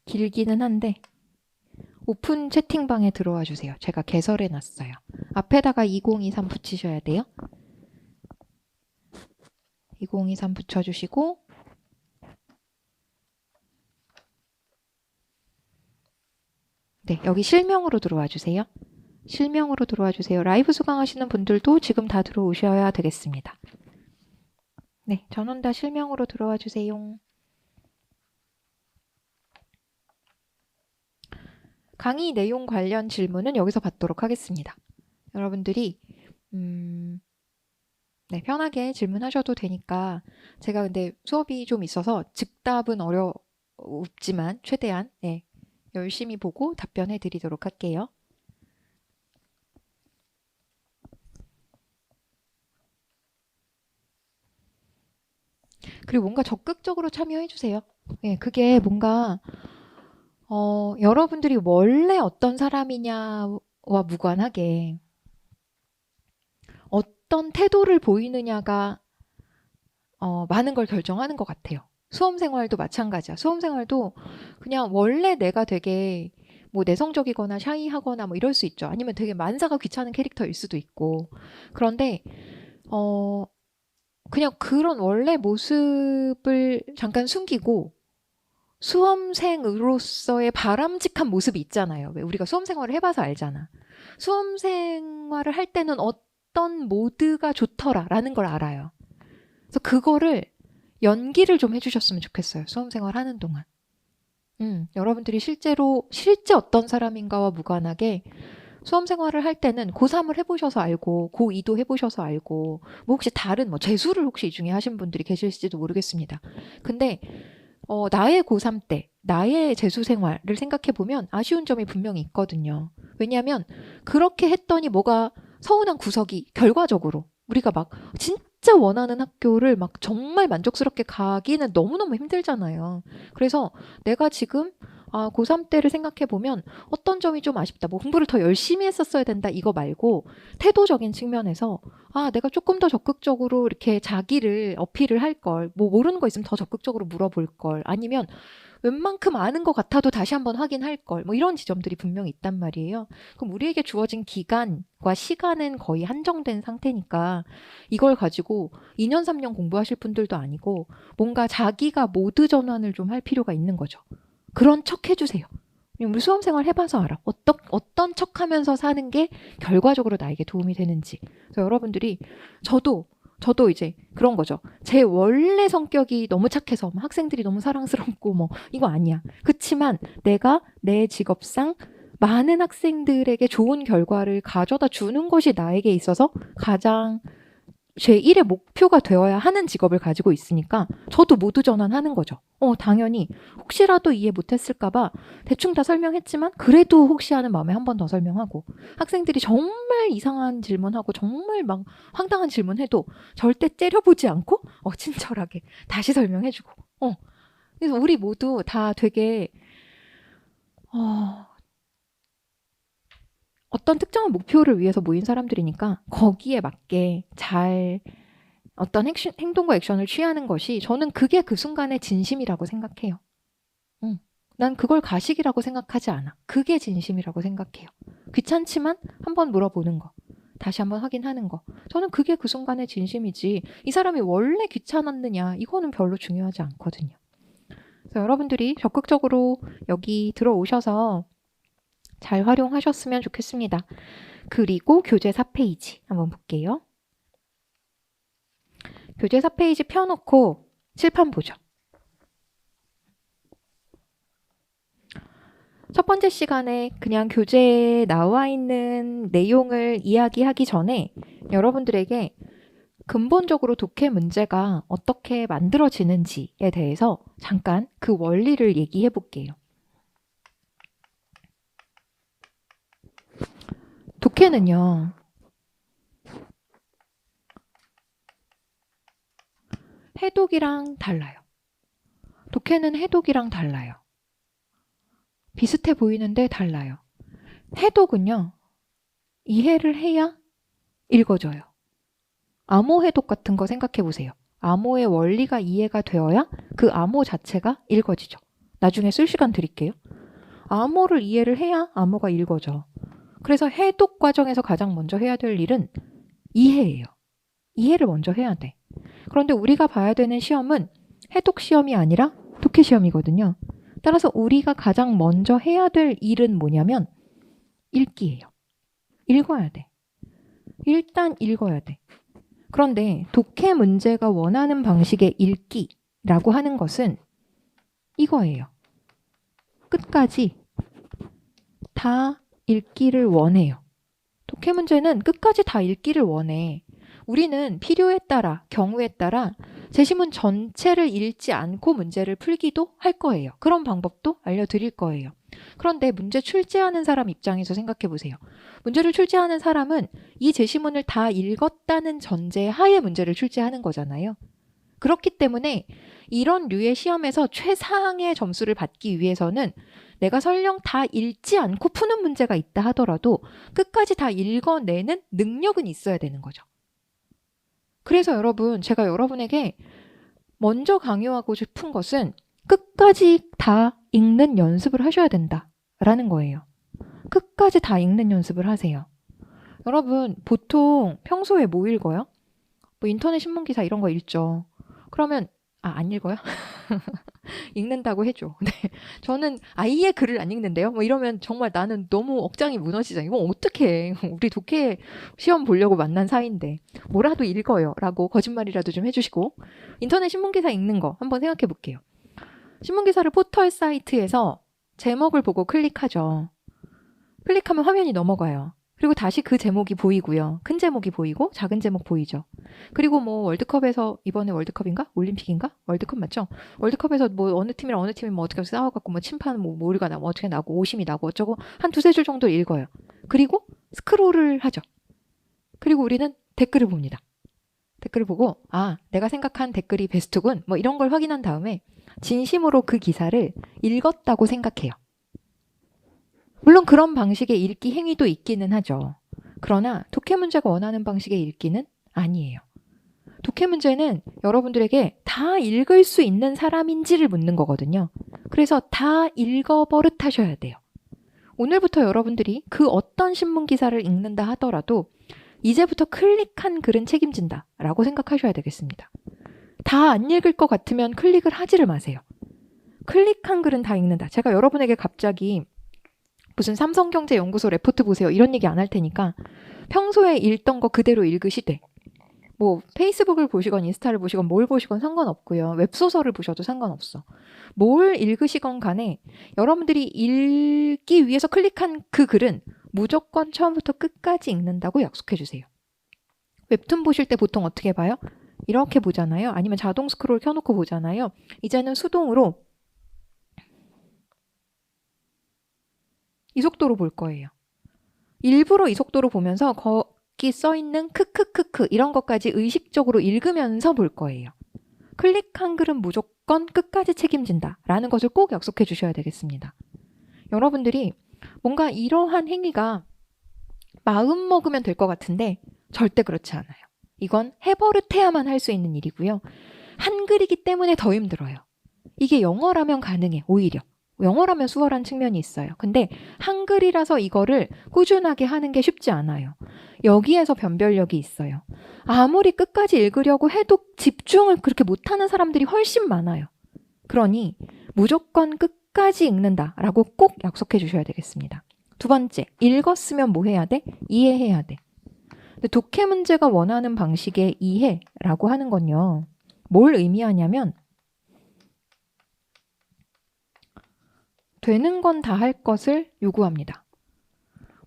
길기는 한데 오픈 채팅방에 들어와 주세요. 제가 개설해 놨어요. 앞에다가 2023 붙이셔야 돼요. 2023 붙여주시고 네, 여기 실명으로 들어와 주세요. 실명으로 들어와 주세요. 라이브 수강하시는 분들도 지금 다 들어오셔야 되겠습니다. 네, 전원 다 실명으로 들어와 주세요. 강의 내용 관련 질문은 여기서 받도록 하겠습니다. 여러분들이 네, 편하게 질문하셔도 되니까 제가 근데 수업이 좀 있어서 즉답은 어렵지만 최대한 네, 열심히 보고 답변해 드리도록 할게요. 그리고 뭔가 적극적으로 참여해 주세요. 네, 그게 뭔가 여러분들이 원래 어떤 사람이냐와 무관하게 어떤 태도를 보이느냐가 많은 걸 결정하는 것 같아요. 수험 생활도 마찬가지야. 수험 생활도 그냥 원래 내가 되게 뭐 내성적이거나 샤이하거나 뭐 이럴 수 있죠. 아니면 되게 만사가 귀찮은 캐릭터일 수도 있고. 그런데 그냥 그런 원래 모습을 잠깐 숨기고 수험생으로서의 바람직한 모습이 있잖아요. 왜 우리가 수험 생활을 해봐서 알잖아. 수험 생활을 할 때는 어떤 모드가 좋더라라는 걸 알아요. 그래서 그거를 연기를 좀 해주셨으면 좋겠어요. 수험 생활 하는 동안. 여러분들이 실제 어떤 사람인가와 무관하게 수험 생활을 할 때는 고3을 해보셔서 알고 고2도 해보셔서 알고 뭐 혹시 다른 뭐 재수를 혹시 이 중에 하신 분들이 계실지도 모르겠습니다. 근데 나의 고3 때 나의 재수 생활을 생각해보면 아쉬운 점이 분명히 있거든요. 왜냐하면 그렇게 했더니 뭐가 서운한 구석이 결과적으로 우리가 막 진짜 원하는 학교를 막 정말 만족스럽게 가기는 너무너무 힘들잖아요. 그래서 내가 지금 고3 때를 생각해보면 어떤 점이 좀 아쉽다. 뭐 공부를 더 열심히 했었어야 된다. 이거 말고 태도적인 측면에서 내가 조금 더 적극적으로 이렇게 자기를 어필을 할 걸, 뭐 모르는 거 있으면 더 적극적으로 물어볼 걸, 아니면 웬만큼 아는 것 같아도 다시 한번 확인할 걸, 뭐 이런 지점들이 분명히 있단 말이에요. 그럼 우리에게 주어진 기간과 시간은 거의 한정된 상태니까 이걸 가지고 2년, 3년 공부하실 분들도 아니고 뭔가 자기가 모드 전환을 좀 할 필요가 있는 거죠. 그런 척 해주세요. 우리 수험생활 해봐서 알아. 어떤 척 하면서 사는 게 결과적으로 나에게 도움이 되는지. 그래서 여러분들이 저도 이제 그런 거죠. 제 원래 성격이 너무 착해서 학생들이 너무 사랑스럽고 뭐 이거 아니야. 그치만 내가 내 직업상 많은 학생들에게 좋은 결과를 가져다 주는 것이 나에게 있어서 가장 제1의 목표가 되어야 하는 직업을 가지고 있으니까 저도 모두 전환하는 거죠. 당연히 혹시라도 이해 못했을까봐 대충 다 설명했지만 그래도 혹시 하는 마음에 한 번 더 설명하고 학생들이 정말 이상한 질문하고 정말 막 황당한 질문해도 절대 째려보지 않고 친절하게 다시 설명해주고 그래서 우리 모두 다 되게 어떤 특정한 목표를 위해서 모인 사람들이니까 거기에 맞게 잘 어떤 행동과 액션을 취하는 것이 저는 그게 그 순간의 진심이라고 생각해요. 난 그걸 가식이라고 생각하지 않아. 그게 진심이라고 생각해요. 귀찮지만 한번 물어보는 거. 다시 한번 확인하는 거. 저는 그게 그 순간의 진심이지 이 사람이 원래 귀찮았느냐 이거는 별로 중요하지 않거든요. 그래서 여러분들이 적극적으로 여기 들어오셔서 잘 활용하셨으면 좋겠습니다. 그리고 교재 4페이지 한번 볼게요. 교재 4페이지 펴놓고 칠판 보죠. 첫 번째 시간에 그냥 교재에 나와 있는 내용을 이야기하기 전에 여러분들에게 근본적으로 독해 문제가 어떻게 만들어지는지에 대해서 잠깐 그 원리를 얘기해 볼게요. 독해는요, 해독이랑 달라요. 독해는 해독이랑 달라요. 비슷해 보이는데 달라요. 해독은요, 이해를 해야 읽어져요. 암호 해독 같은 거 생각해 보세요. 암호의 원리가 이해가 되어야 그 암호 자체가 읽어지죠. 나중에 쓸 시간 드릴게요. 암호를 이해를 해야 암호가 읽어져. 그래서 해독 과정에서 가장 먼저 해야 될 일은 이해예요. 이해를 먼저 해야 돼. 그런데 우리가 봐야 되는 시험은 해독 시험이 아니라 독해 시험이거든요. 따라서 우리가 가장 먼저 해야 될 일은 뭐냐면 읽기예요. 읽어야 돼. 일단 읽어야 돼. 그런데 독해 문제가 원하는 방식의 읽기라고 하는 것은 이거예요. 끝까지 다 읽기를 원해요. 독해 문제는 끝까지 다 읽기를 원해. 우리는 필요에 따라, 경우에 따라 제시문 전체를 읽지 않고 문제를 풀기도 할 거예요. 그런 방법도 알려드릴 거예요. 그런데 문제 출제하는 사람 입장에서 생각해 보세요. 문제를 출제하는 사람은 이 제시문을 다 읽었다는 전제 하에 문제를 출제하는 거잖아요. 그렇기 때문에 이런 류의 시험에서 최상의 점수를 받기 위해서는 내가 설령 다 읽지 않고 푸는 문제가 있다 하더라도 끝까지 다 읽어내는 능력은 있어야 되는 거죠. 그래서 여러분, 제가 여러분에게 먼저 강요하고 싶은 것은 끝까지 다 읽는 연습을 하셔야 된다라는 거예요. 끝까지 다 읽는 연습을 하세요. 여러분, 보통 평소에 뭐 읽어요? 뭐 인터넷 신문 기사 이런 거 읽죠. 그러면 안 읽어요? 읽는다고 해줘. 네. 저는 아예 글을 안 읽는데요. 뭐 이러면 정말 나는 너무 억장이 무너지잖아요. 이거 어떡해. 우리 독해 시험 보려고 만난 사이인데 뭐라도 읽어요. 라고 거짓말이라도 좀 해주시고 인터넷 신문기사 읽는 거 한번 생각해 볼게요. 신문기사를 포털 사이트에서 제목을 보고 클릭하죠. 클릭하면 화면이 넘어가요. 그리고 다시 그 제목이 보이고요. 큰 제목이 보이고 작은 제목 보이죠. 그리고 뭐 월드컵에서 이번에 월드컵인가? 올림픽인가? 월드컵 맞죠? 월드컵에서 뭐 어느 팀이랑 어느 팀이 뭐 어떻게 싸워갖고 뭐 심판 뭐 오류가 나고 어떻게 나고 오심이 나고 어쩌고 한 두세 줄 정도 읽어요. 그리고 스크롤을 하죠. 그리고 우리는 댓글을 봅니다. 댓글을 보고 내가 생각한 댓글이 베스트군 뭐 이런 걸 확인한 다음에 진심으로 그 기사를 읽었다고 생각해요. 물론 그런 방식의 읽기 행위도 있기는 하죠. 그러나 독해 문제가 원하는 방식의 읽기는 아니에요. 독해 문제는 여러분들에게 다 읽을 수 있는 사람인지를 묻는 거거든요. 그래서 다 읽어버릇 하셔야 돼요. 오늘부터 여러분들이 그 어떤 신문 기사를 읽는다 하더라도 이제부터 클릭한 글은 책임진다 라고 생각하셔야 되겠습니다. 다 안 읽을 것 같으면 클릭을 하지를 마세요. 클릭한 글은 다 읽는다. 제가 여러분에게 갑자기 무슨 삼성경제연구소 레포트 보세요. 이런 얘기 안 할 테니까 평소에 읽던 거 그대로 읽으시되 뭐 페이스북을 보시건 인스타를 보시건 뭘 보시건 상관없고요. 웹소설을 보셔도 상관없어. 뭘 읽으시건 간에 여러분들이 읽기 위해서 클릭한 그 글은 무조건 처음부터 끝까지 읽는다고 약속해 주세요. 웹툰 보실 때 보통 어떻게 봐요? 이렇게 보잖아요. 아니면 자동 스크롤 켜놓고 보잖아요. 이제는 수동으로 이 속도로 볼 거예요. 일부러 이 속도로 보면서 거기 써있는 크크크크 이런 것까지 의식적으로 읽으면서 볼 거예요. 클릭한 글은 무조건 끝까지 책임진다 라는 것을 꼭 약속해 주셔야 되겠습니다. 여러분들이 뭔가 이러한 행위가 마음 먹으면 될 것 같은데 절대 그렇지 않아요. 이건 해버릇해야만 할 수 있는 일이고요. 한글이기 때문에 더 힘들어요. 이게 영어라면 가능해, 오히려. 영어라면 수월한 측면이 있어요. 근데 한글이라서 이거를 꾸준하게 하는 게 쉽지 않아요. 여기에서 변별력이 있어요. 아무리 끝까지 읽으려고 해도 집중을 그렇게 못하는 사람들이 훨씬 많아요. 그러니 무조건 끝까지 읽는다라고 꼭 약속해 주셔야 되겠습니다. 두 번째, 읽었으면 뭐 해야 돼? 이해해야 돼. 근데 독해 문제가 원하는 방식의 이해라고 하는 건요. 뭘 의미하냐면 되는 건 다 할 것을 요구합니다.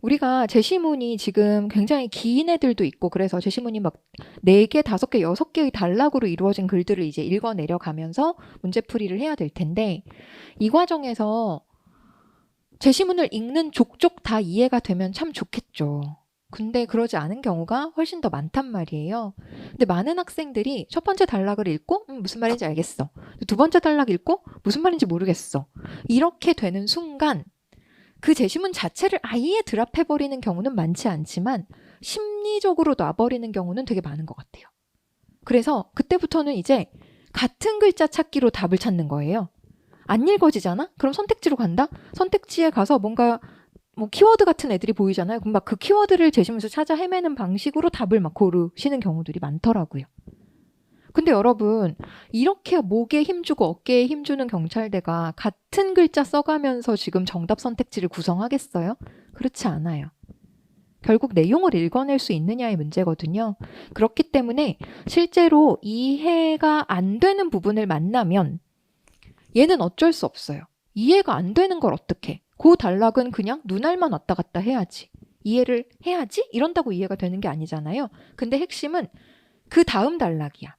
우리가 제시문이 지금 굉장히 긴 애들도 있고 그래서 제시문이 막 4개, 5개, 6개의 단락으로 이루어진 글들을 이제 읽어내려가면서 문제풀이를 해야 될 텐데 이 과정에서 제시문을 읽는 족족 다 이해가 되면 참 좋겠죠. 근데 그러지 않은 경우가 훨씬 더 많단 말이에요. 근데 많은 학생들이 첫 번째 단락을 읽고 무슨 말인지 알겠어. 두 번째 단락 읽고 무슨 말인지 모르겠어. 이렇게 되는 순간 그 제시문 자체를 아예 드랍해버리는 경우는 많지 않지만 심리적으로 놔버리는 경우는 되게 많은 것 같아요. 그래서 그때부터는 이제 같은 글자 찾기로 답을 찾는 거예요. 안 읽어지잖아? 그럼 선택지로 간다? 선택지에 가서 뭔가 뭐 키워드 같은 애들이 보이잖아요. 그럼 막 그 키워드를 제시문에서 찾아 헤매는 방식으로 답을 막 고르시는 경우들이 많더라고요. 근데 여러분 이렇게 목에 힘주고 어깨에 힘주는 경찰대가 같은 글자 써가면서 지금 정답 선택지를 구성하겠어요? 그렇지 않아요. 결국 내용을 읽어낼 수 있느냐의 문제거든요. 그렇기 때문에 실제로 이해가 안 되는 부분을 만나면 얘는 어쩔 수 없어요. 이해가 안 되는 걸 어떡해. 그 단락은 그냥 눈알만 왔다 갔다 해야지. 이해를 해야지? 이런다고 이해가 되는 게 아니잖아요. 근데 핵심은 그 다음 단락이야.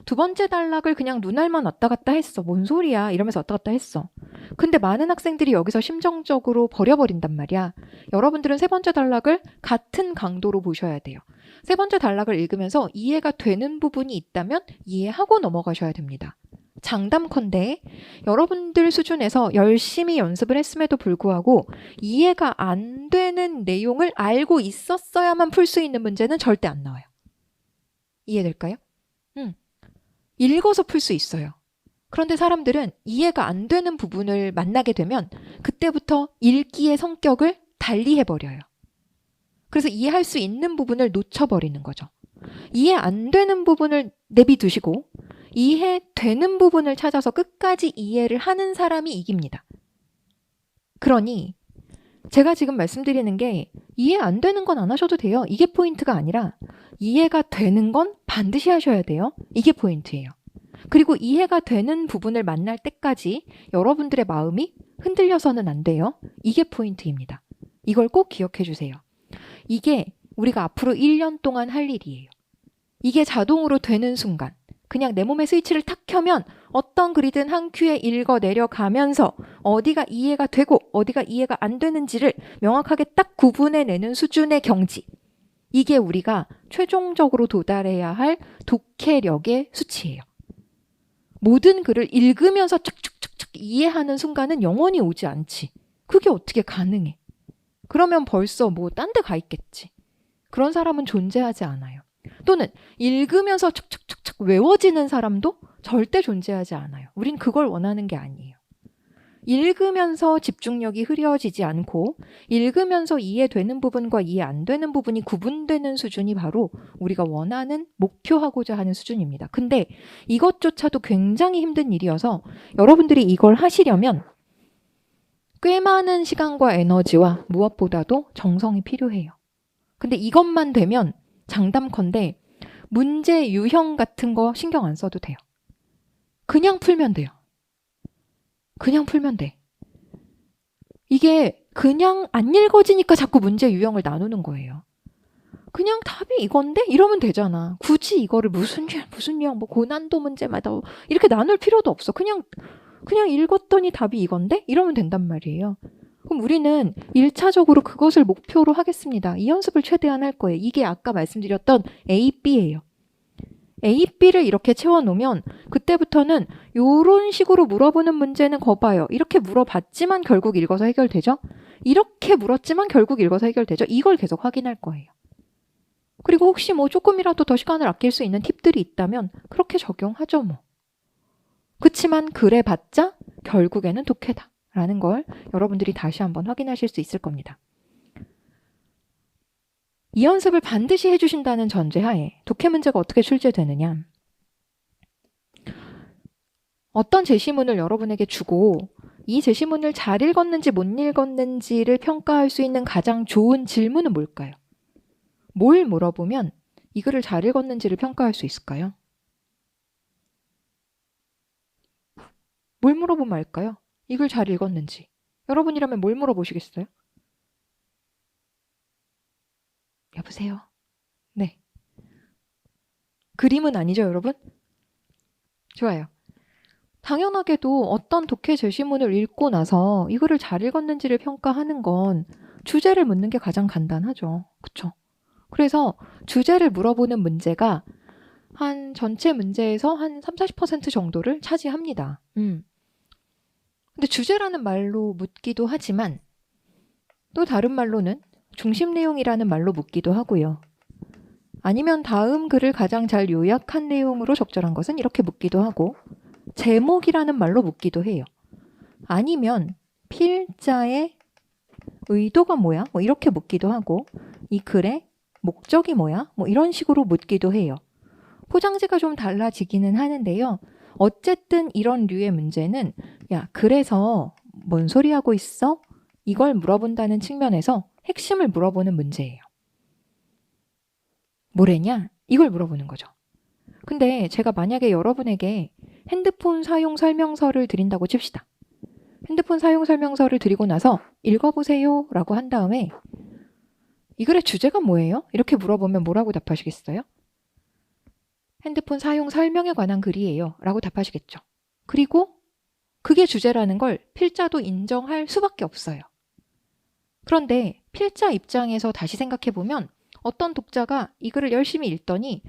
두 번째 단락을 그냥 눈알만 왔다 갔다 했어. 뭔 소리야 이러면서 왔다 갔다 했어. 근데 많은 학생들이 여기서 심정적으로 버려버린단 말이야. 여러분들은 세 번째 단락을 같은 강도로 보셔야 돼요. 세 번째 단락을 읽으면서 이해가 되는 부분이 있다면 이해하고 넘어가셔야 됩니다. 장담컨대 여러분들 수준에서 열심히 연습을 했음에도 불구하고 이해가 안 되는 내용을 알고 있었어야만 풀 수 있는 문제는 절대 안 나와요. 이해될까요? 읽어서 풀 수 있어요. 그런데 사람들은 이해가 안 되는 부분을 만나게 되면 그때부터 읽기의 성격을 달리 해버려요. 그래서 이해할 수 있는 부분을 놓쳐버리는 거죠. 이해 안 되는 부분을 내비두시고 이해되는 부분을 찾아서 끝까지 이해를 하는 사람이 이깁니다. 그러니 제가 지금 말씀드리는 게 이해 안 되는 건 안 하셔도 돼요. 이게 포인트가 아니라 이해가 되는 건 반드시 하셔야 돼요. 이게 포인트예요. 그리고 이해가 되는 부분을 만날 때까지 여러분들의 마음이 흔들려서는 안 돼요. 이게 포인트입니다. 이걸 꼭 기억해 주세요. 이게 우리가 앞으로 1년 동안 할 일이에요. 이게 자동으로 되는 순간 그냥 내 몸에 스위치를 탁 켜면 어떤 글이든 한 큐에 읽어 내려가면서 어디가 이해가 되고 어디가 이해가 안 되는지를 명확하게 딱 구분해내는 수준의 경지. 이게 우리가 최종적으로 도달해야 할 독해력의 수치예요. 모든 글을 읽으면서 착착착착 이해하는 순간은 영원히 오지 않지. 그게 어떻게 가능해? 그러면 벌써 뭐 딴 데 가 있겠지. 그런 사람은 존재하지 않아요. 또는 읽으면서 착착착착 외워지는 사람도 절대 존재하지 않아요. 우린 그걸 원하는 게 아니에요. 읽으면서 집중력이 흐려지지 않고 읽으면서 이해되는 부분과 이해 안 되는 부분이 구분되는 수준이 바로 우리가 원하는 목표하고자 하는 수준입니다. 근데 이것조차도 굉장히 힘든 일이어서 여러분들이 이걸 하시려면 꽤 많은 시간과 에너지와 무엇보다도 정성이 필요해요. 근데 이것만 되면 장담컨대 문제 유형 같은 거 신경 안 써도 돼요. 그냥 풀면 돼요. 그냥 풀면 돼. 이게 그냥 안 읽어지니까 자꾸 문제 유형을 나누는 거예요. 그냥 답이 이건데? 이러면 되잖아. 굳이 이거를 무슨 유형, 뭐 고난도 문제마다 이렇게 나눌 필요도 없어. 그냥 읽었더니 답이 이건데? 이러면 된단 말이에요. 그럼 우리는 1차적으로 그것을 목표로 하겠습니다. 이 연습을 최대한 할 거예요. 이게 아까 말씀드렸던 A, B예요. A, B를 이렇게 채워놓으면 그때부터는 이런 식으로 물어보는 문제는 거봐요. 이렇게 물어봤지만 결국 읽어서 해결되죠? 이렇게 물었지만 결국 읽어서 해결되죠? 이걸 계속 확인할 거예요. 그리고 혹시 뭐 조금이라도 더 시간을 아낄 수 있는 팁들이 있다면 그렇게 적용하죠 뭐. 그치만 그래봤자 결국에는 독해다 라는 걸 여러분들이 다시 한번 확인하실 수 있을 겁니다. 이 연습을 반드시 해주신다는 전제하에 독해 문제가 어떻게 출제되느냐. 어떤 제시문을 여러분에게 주고 이 제시문을 잘 읽었는지 못 읽었는지를 평가할 수 있는 가장 좋은 질문은 뭘까요? 뭘 물어보면 이 글을 잘 읽었는지를 평가할 수 있을까요? 뭘 물어보면 알까요? 이 글 잘 읽었는지. 여러분이라면 뭘 물어보시겠어요? 여보세요? 네. 그림은 아니죠, 여러분? 좋아요. 당연하게도 어떤 독해 제시문을 읽고 나서 이거를 잘 읽었는지를 평가하는 건 주제를 묻는 게 가장 간단하죠. 그쵸? 그래서 주제를 물어보는 문제가 한 전체 문제에서 한 3, 40% 정도를 차지합니다. 근데 주제라는 말로 묻기도 하지만 또 다른 말로는 중심 내용이라는 말로 묻기도 하고요. 아니면 다음 글을 가장 잘 요약한 내용으로 적절한 것은 이렇게 묻기도 하고 제목이라는 말로 묻기도 해요. 아니면 필자의 의도가 뭐야? 뭐 이렇게 묻기도 하고 이 글의 목적이 뭐야? 뭐 이런 식으로 묻기도 해요. 포장지가 좀 달라지기는 하는데요. 어쨌든 이런 류의 문제는 야, 그래서 뭔 소리 하고 있어? 이걸 물어본다는 측면에서 핵심을 물어보는 문제예요. 뭐래냐? 이걸 물어보는 거죠. 근데 제가 만약에 여러분에게 핸드폰 사용 설명서를 드린다고 칩시다. 핸드폰 사용 설명서를 드리고 나서 읽어보세요 라고 한 다음에 이 글의 주제가 뭐예요? 이렇게 물어보면 뭐라고 답하시겠어요? 핸드폰 사용 설명에 관한 글이에요 라고 답하시겠죠. 그리고 그게 주제라는 걸 필자도 인정할 수밖에 없어요. 그런데 필자 입장에서 다시 생각해보면 어떤 독자가 이 글을 열심히 읽더니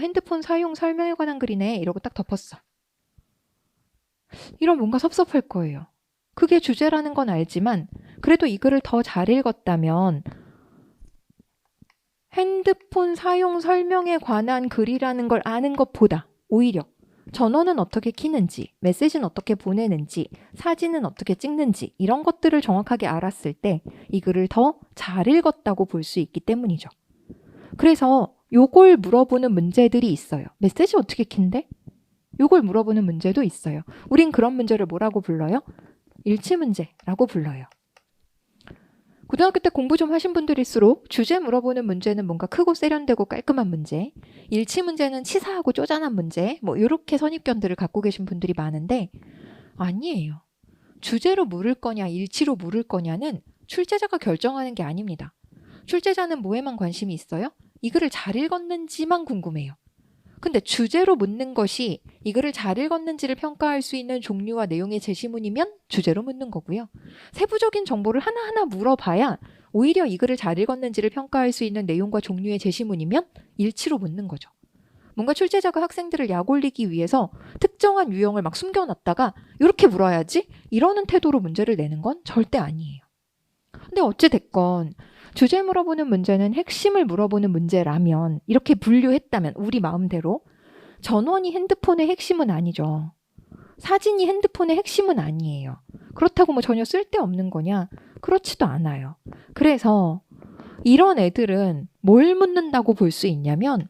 핸드폰 사용 설명에 관한 글이네 이러고 딱 덮었어. 이런 뭔가 섭섭할 거예요. 그게 주제라는 건 알지만 그래도 이 글을 더 잘 읽었다면 핸드폰 사용 설명에 관한 글이라는 걸 아는 것보다 오히려 전원은 어떻게 켜는지, 메시지는 어떻게 보내는지, 사진은 어떻게 찍는지 이런 것들을 정확하게 알았을 때 이 글을 더 잘 읽었다고 볼 수 있기 때문이죠. 그래서 요걸 물어보는 문제들이 있어요. 메시지 어떻게 킨대? 요걸 물어보는 문제도 있어요. 우린 그런 문제를 뭐라고 불러요? 일치 문제라고 불러요. 고등학교 때 공부 좀 하신 분들일수록 주제 물어보는 문제는 뭔가 크고 세련되고 깔끔한 문제, 일치 문제는 치사하고 쪼잔한 문제, 뭐 이렇게 선입견들을 갖고 계신 분들이 많은데 아니에요. 주제로 물을 거냐 일치로 물을 거냐는 출제자가 결정하는 게 아닙니다. 출제자는 뭐에만 관심이 있어요? 이 글을 잘 읽었는지만 궁금해요. 근데 주제로 묻는 것이 이 글을 잘 읽었는지를 평가할 수 있는 종류와 내용의 제시문이면 주제로 묻는 거고요. 세부적인 정보를 하나하나 물어봐야 오히려 이 글을 잘 읽었는지를 평가할 수 있는 내용과 종류의 제시문이면 일치로 묻는 거죠. 뭔가 출제자가 학생들을 약올리기 위해서 특정한 유형을 막 숨겨놨다가 이렇게 물어야지 이러는 태도로 문제를 내는 건 절대 아니에요. 근데 어찌됐건 주제 물어보는 문제는 핵심을 물어보는 문제라면 이렇게 분류했다면 우리 마음대로 전원이 핸드폰의 핵심은 아니죠. 사진이 핸드폰의 핵심은 아니에요. 그렇다고 뭐 전혀 쓸데없는 거냐? 그렇지도 않아요. 그래서 이런 애들은 뭘 묻는다고 볼 수 있냐면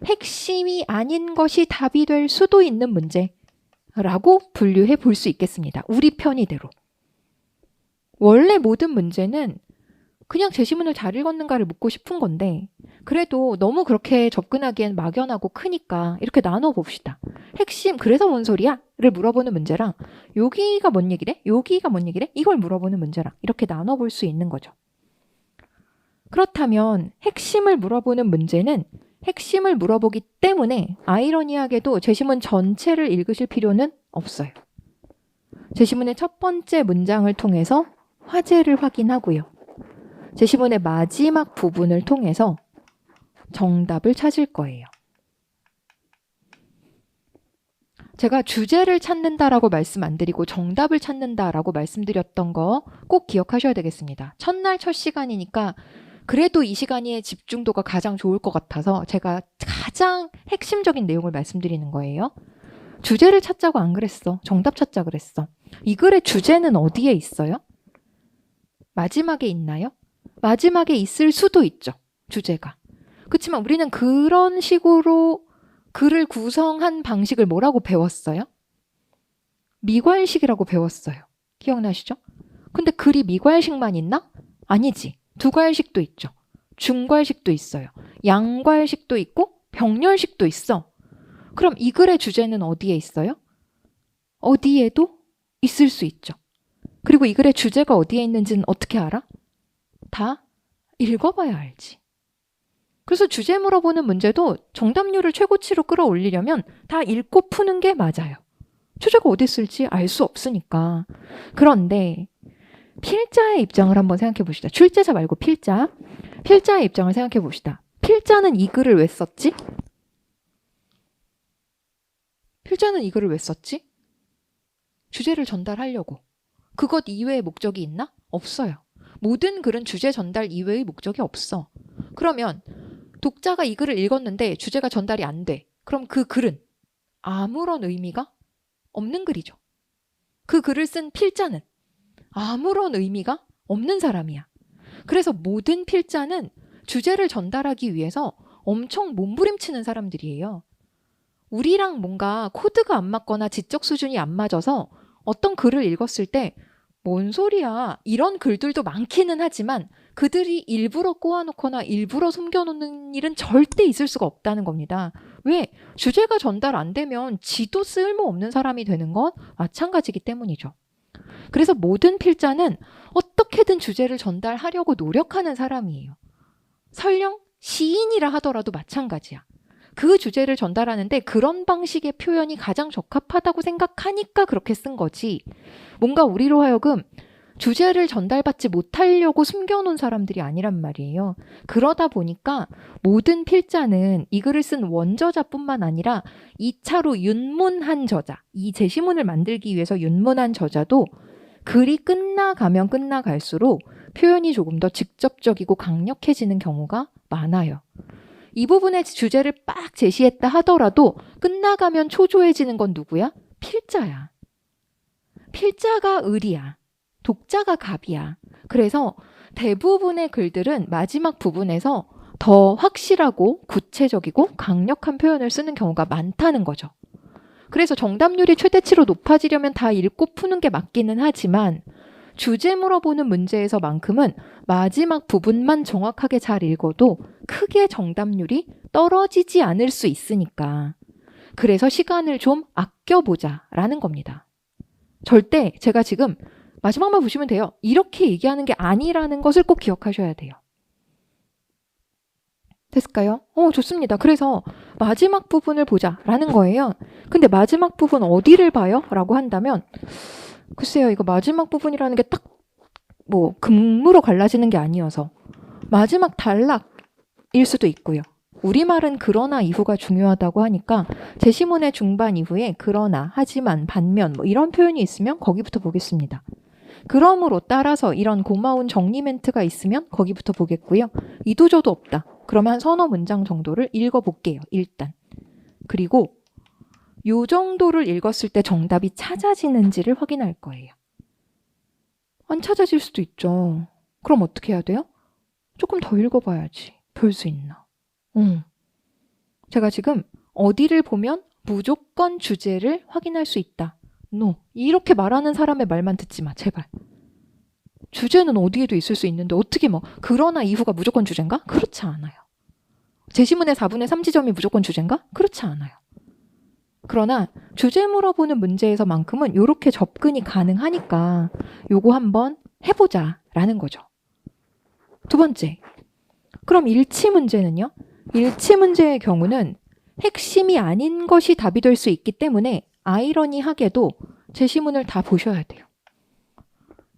핵심이 아닌 것이 답이 될 수도 있는 문제라고 분류해 볼 수 있겠습니다. 우리 편의대로. 원래 모든 문제는 그냥 제시문을 잘 읽었는가를 묻고 싶은 건데 그래도 너무 그렇게 접근하기엔 막연하고 크니까 이렇게 나눠봅시다. 핵심 그래서 뭔 소리야? 를 물어보는 문제랑 여기가 뭔 얘기래? 여기가 뭔 얘기래? 이걸 물어보는 문제랑 이렇게 나눠볼 수 있는 거죠. 그렇다면 핵심을 물어보는 문제는 핵심을 물어보기 때문에 아이러니하게도 제시문 전체를 읽으실 필요는 없어요. 제시문의 첫 번째 문장을 통해서 화제를 확인하고요. 제시문의 마지막 부분을 통해서 정답을 찾을 거예요. 제가 주제를 찾는다라고 말씀 안 드리고 정답을 찾는다라고 말씀드렸던 거 꼭 기억하셔야 되겠습니다. 첫날 첫 시간이니까 그래도 이 시간의 집중도가 가장 좋을 것 같아서 제가 가장 핵심적인 내용을 말씀드리는 거예요. 주제를 찾자고 안 그랬어. 정답 찾자 그랬어. 이 글의 주제는 어디에 있어요? 마지막에 있나요? 마지막에 있을 수도 있죠. 주제가. 그렇지만 우리는 그런 식으로 글을 구성한 방식을 뭐라고 배웠어요? 미괄식이라고 배웠어요. 기억나시죠? 근데 글이 미괄식만 있나? 아니지. 두괄식도 있죠. 중괄식도 있어요. 양괄식도 있고 병렬식도 있어. 그럼 이 글의 주제는 어디에 있어요? 어디에도 있을 수 있죠. 그리고 이 글의 주제가 어디에 있는지는 어떻게 알아? 다 읽어봐야 알지. 그래서 주제 물어보는 문제도 정답률을 최고치로 끌어올리려면 다 읽고 푸는 게 맞아요. 주제가 어디 있을지 알 수 없으니까. 그런데 필자의 입장을 한번 생각해 봅시다. 출제자 말고 필자. 필자의 입장을 생각해 봅시다. 필자는 이 글을 왜 썼지? 필자는 이 글을 왜 썼지? 주제를 전달하려고. 그것 이외의 목적이 있나? 없어요. 모든 글은 주제 전달 이외의 목적이 없어. 그러면 독자가 이 글을 읽었는데 주제가 전달이 안 돼. 그럼 그 글은 아무런 의미가 없는 글이죠. 그 글을 쓴 필자는 아무런 의미가 없는 사람이야. 그래서 모든 필자는 주제를 전달하기 위해서 엄청 몸부림치는 사람들이에요. 우리랑 뭔가 코드가 안 맞거나 지적 수준이 안 맞아서 어떤 글을 읽었을 때 뭔 소리야 이런 글들도 많기는 하지만 그들이 일부러 꼬아놓거나 일부러 숨겨놓는 일은 절대 있을 수가 없다는 겁니다. 왜? 주제가 전달 안 되면 지도 쓸모없는 사람이 되는 건 마찬가지이기 때문이죠. 그래서 모든 필자는 어떻게든 주제를 전달하려고 노력하는 사람이에요. 설령 시인이라 하더라도 마찬가지야. 그 주제를 전달하는데 그런 방식의 표현이 가장 적합하다고 생각하니까 그렇게 쓴 거지. 뭔가 우리로 하여금 주제를 전달받지 못하려고 숨겨놓은 사람들이 아니란 말이에요. 그러다 보니까 모든 필자는 이 글을 쓴 원저자뿐만 아니라 2차로 윤문한 저자, 이 제시문을 만들기 위해서 윤문한 저자도 글이 끝나가면 끝나갈수록 표현이 조금 더 직접적이고 강력해지는 경우가 많아요. 이 부분의 주제를 빡 제시했다 하더라도 끝나가면 초조해지는 건 누구야? 필자야. 필자가 을이야. 독자가 갑이야. 그래서 대부분의 글들은 마지막 부분에서 더 확실하고 구체적이고 강력한 표현을 쓰는 경우가 많다는 거죠. 그래서 정답률이 최대치로 높아지려면 다 읽고 푸는 게 맞기는 하지만 주제 물어보는 문제에서만큼은 마지막 부분만 정확하게 잘 읽어도 크게 정답률이 떨어지지 않을 수 있으니까. 그래서 시간을 좀 아껴보자라는 겁니다. 절대 제가 지금 마지막만 보시면 돼요. 이렇게 얘기하는 게 아니라는 것을 꼭 기억하셔야 돼요. 됐을까요? 좋습니다. 그래서 마지막 부분을 보자라는 거예요. 근데 마지막 부분 어디를 봐요? 라고 한다면 글쎄요. 이거 마지막 부분이라는 게 딱 뭐 금무로 갈라지는 게 아니어서 마지막 단락일 수도 있고요. 우리말은 그러나 이후가 중요하다고 하니까 제시문의 중반 이후에 그러나, 하지만, 반면 뭐 이런 표현이 있으면 거기부터 보겠습니다. 그러므로 따라서 이런 고마운 정리 멘트가 있으면 거기부터 보겠고요. 이도저도 없다. 그러면 한 서너 문장 정도를 읽어볼게요. 일단. 그리고 요 정도를 읽었을 때 정답이 찾아지는지를 확인할 거예요. 안 찾아질 수도 있죠. 그럼 어떻게 해야 돼요? 조금 더 읽어봐야지. 볼 수 있나. 제가 지금 어디를 보면 무조건 주제를 확인할 수 있다. No. 이렇게 말하는 사람의 말만 듣지 마. 제발. 주제는 어디에도 있을 수 있는데 어떻게 뭐 그러나 이후가 무조건 주제인가? 그렇지 않아요. 제시문의 4분의 3 지점이 무조건 주제인가? 그렇지 않아요. 그러나 주제 물어보는 문제에서만큼은 이렇게 접근이 가능하니까 요거 한번 해보자라는 거죠. 두 번째. 그럼 일치 문제는요? 일치 문제의 경우는 핵심이 아닌 것이 답이 될 수 있기 때문에 아이러니하게도 제시문을 다 보셔야 돼요.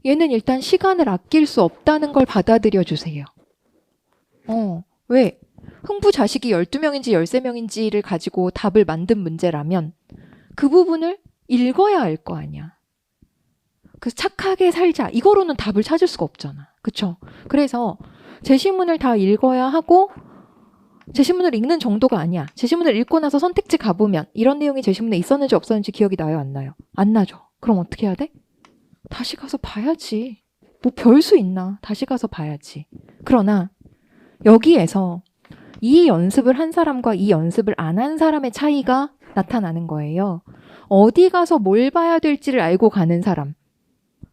얘는 일단 시간을 아낄 수 없다는 걸 받아들여 주세요. 왜? 흥부자식이 12명인지 13명인지를 가지고 답을 만든 문제라면 그 부분을 읽어야 알 거 아니야. 그 착하게 살자. 이거로는 답을 찾을 수가 없잖아. 그쵸? 그래서 제시문을 다 읽어야 하고 제시문을 읽는 정도가 아니야. 제시문을 읽고 나서 선택지 가보면 이런 내용이 제시문에 있었는지 없었는지 기억이 나요? 안 나요? 안 나죠. 그럼 어떻게 해야 돼? 다시 가서 봐야지. 뭐 별 수 있나? 다시 가서 봐야지. 그러나 여기에서 이 연습을 한 사람과 이 연습을 안 한 사람의 차이가 나타나는 거예요. 어디 가서 뭘 봐야 될지를 알고 가는 사람.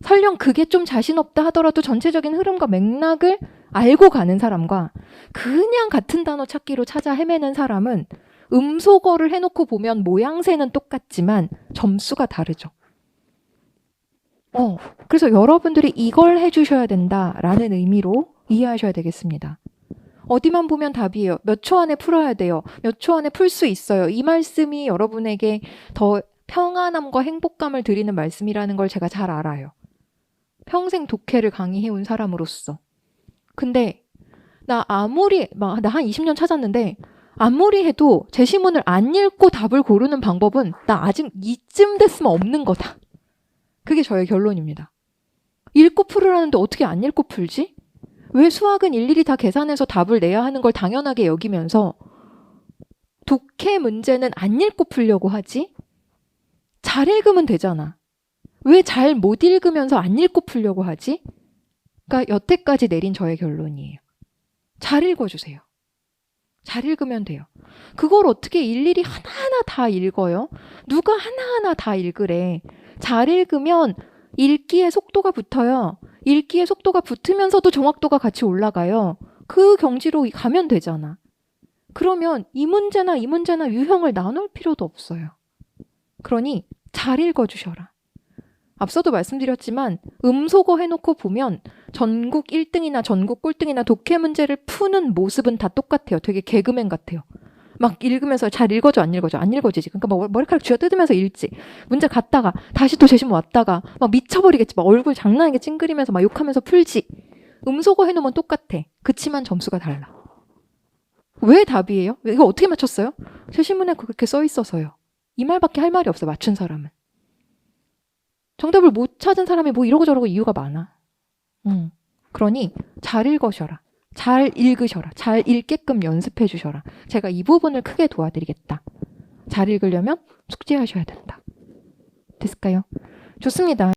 설령 그게 좀 자신 없다 하더라도 전체적인 흐름과 맥락을 알고 가는 사람과 그냥 같은 단어 찾기로 찾아 헤매는 사람은 음소거를 해놓고 보면 모양새는 똑같지만 점수가 다르죠. 그래서 여러분들이 이걸 해주셔야 된다라는 의미로 이해하셔야 되겠습니다. 어디만 보면 답이에요. 몇 초 안에 풀어야 돼요. 몇 초 안에 풀 수 있어요. 이 말씀이 여러분에게 더 평안함과 행복감을 드리는 말씀이라는 걸 제가 잘 알아요. 평생 독해를 강의해온 사람으로서. 근데 나 한 20년 찾았는데 아무리 해도 제시문을 안 읽고 답을 고르는 방법은 나 아직 이쯤 됐으면 없는 거다. 그게 저의 결론입니다. 읽고 풀으라는데 어떻게 안 읽고 풀지? 왜 수학은 일일이 다 계산해서 답을 내야 하는 걸 당연하게 여기면서 독해 문제는 안 읽고 풀려고 하지? 잘 읽으면 되잖아. 왜 잘 못 읽으면서 안 읽고 풀려고 하지? 그러니까 여태까지 내린 저의 결론이에요. 잘 읽어주세요. 잘 읽으면 돼요. 그걸 어떻게 일일이 하나하나 다 읽어요? 누가 하나하나 다 읽으래. 잘 읽으면 읽기의 속도가 붙어요. 읽기의 속도가 붙으면서도 정확도가 같이 올라가요. 그 경지로 가면 되잖아. 그러면 이 문제나 유형을 나눌 필요도 없어요. 그러니 잘 읽어주셔라. 앞서도 말씀드렸지만 음소거 해놓고 보면 전국 1등이나 전국 꼴등이나 독해 문제를 푸는 모습은 다 똑같아요. 되게 개그맨 같아요. 막 읽으면서 잘 읽어줘 안 읽어줘 안 읽어지지. 그러니까 막 머리카락 쥐어뜯으면서 읽지. 문제 갔다가 다시 또 제시문 왔다가 막 미쳐버리겠지. 막 얼굴 장난하게 찡그리면서 막 욕하면서 풀지. 음소거 해놓으면 똑같아. 그치만 점수가 달라. 왜 답이에요? 이거 어떻게 맞췄어요? 제시문에 그렇게 써 있어서요. 이 말밖에 할 말이 없어. 맞춘 사람은. 정답을 못 찾은 사람이 뭐 이러고 저러고 이유가 많아. 그러니 잘 읽으셔라. 잘 읽으셔라. 잘 읽게끔 연습해 주셔라. 제가 이 부분을 크게 도와드리겠다. 잘 읽으려면 숙제하셔야 된다. 됐을까요? 좋습니다.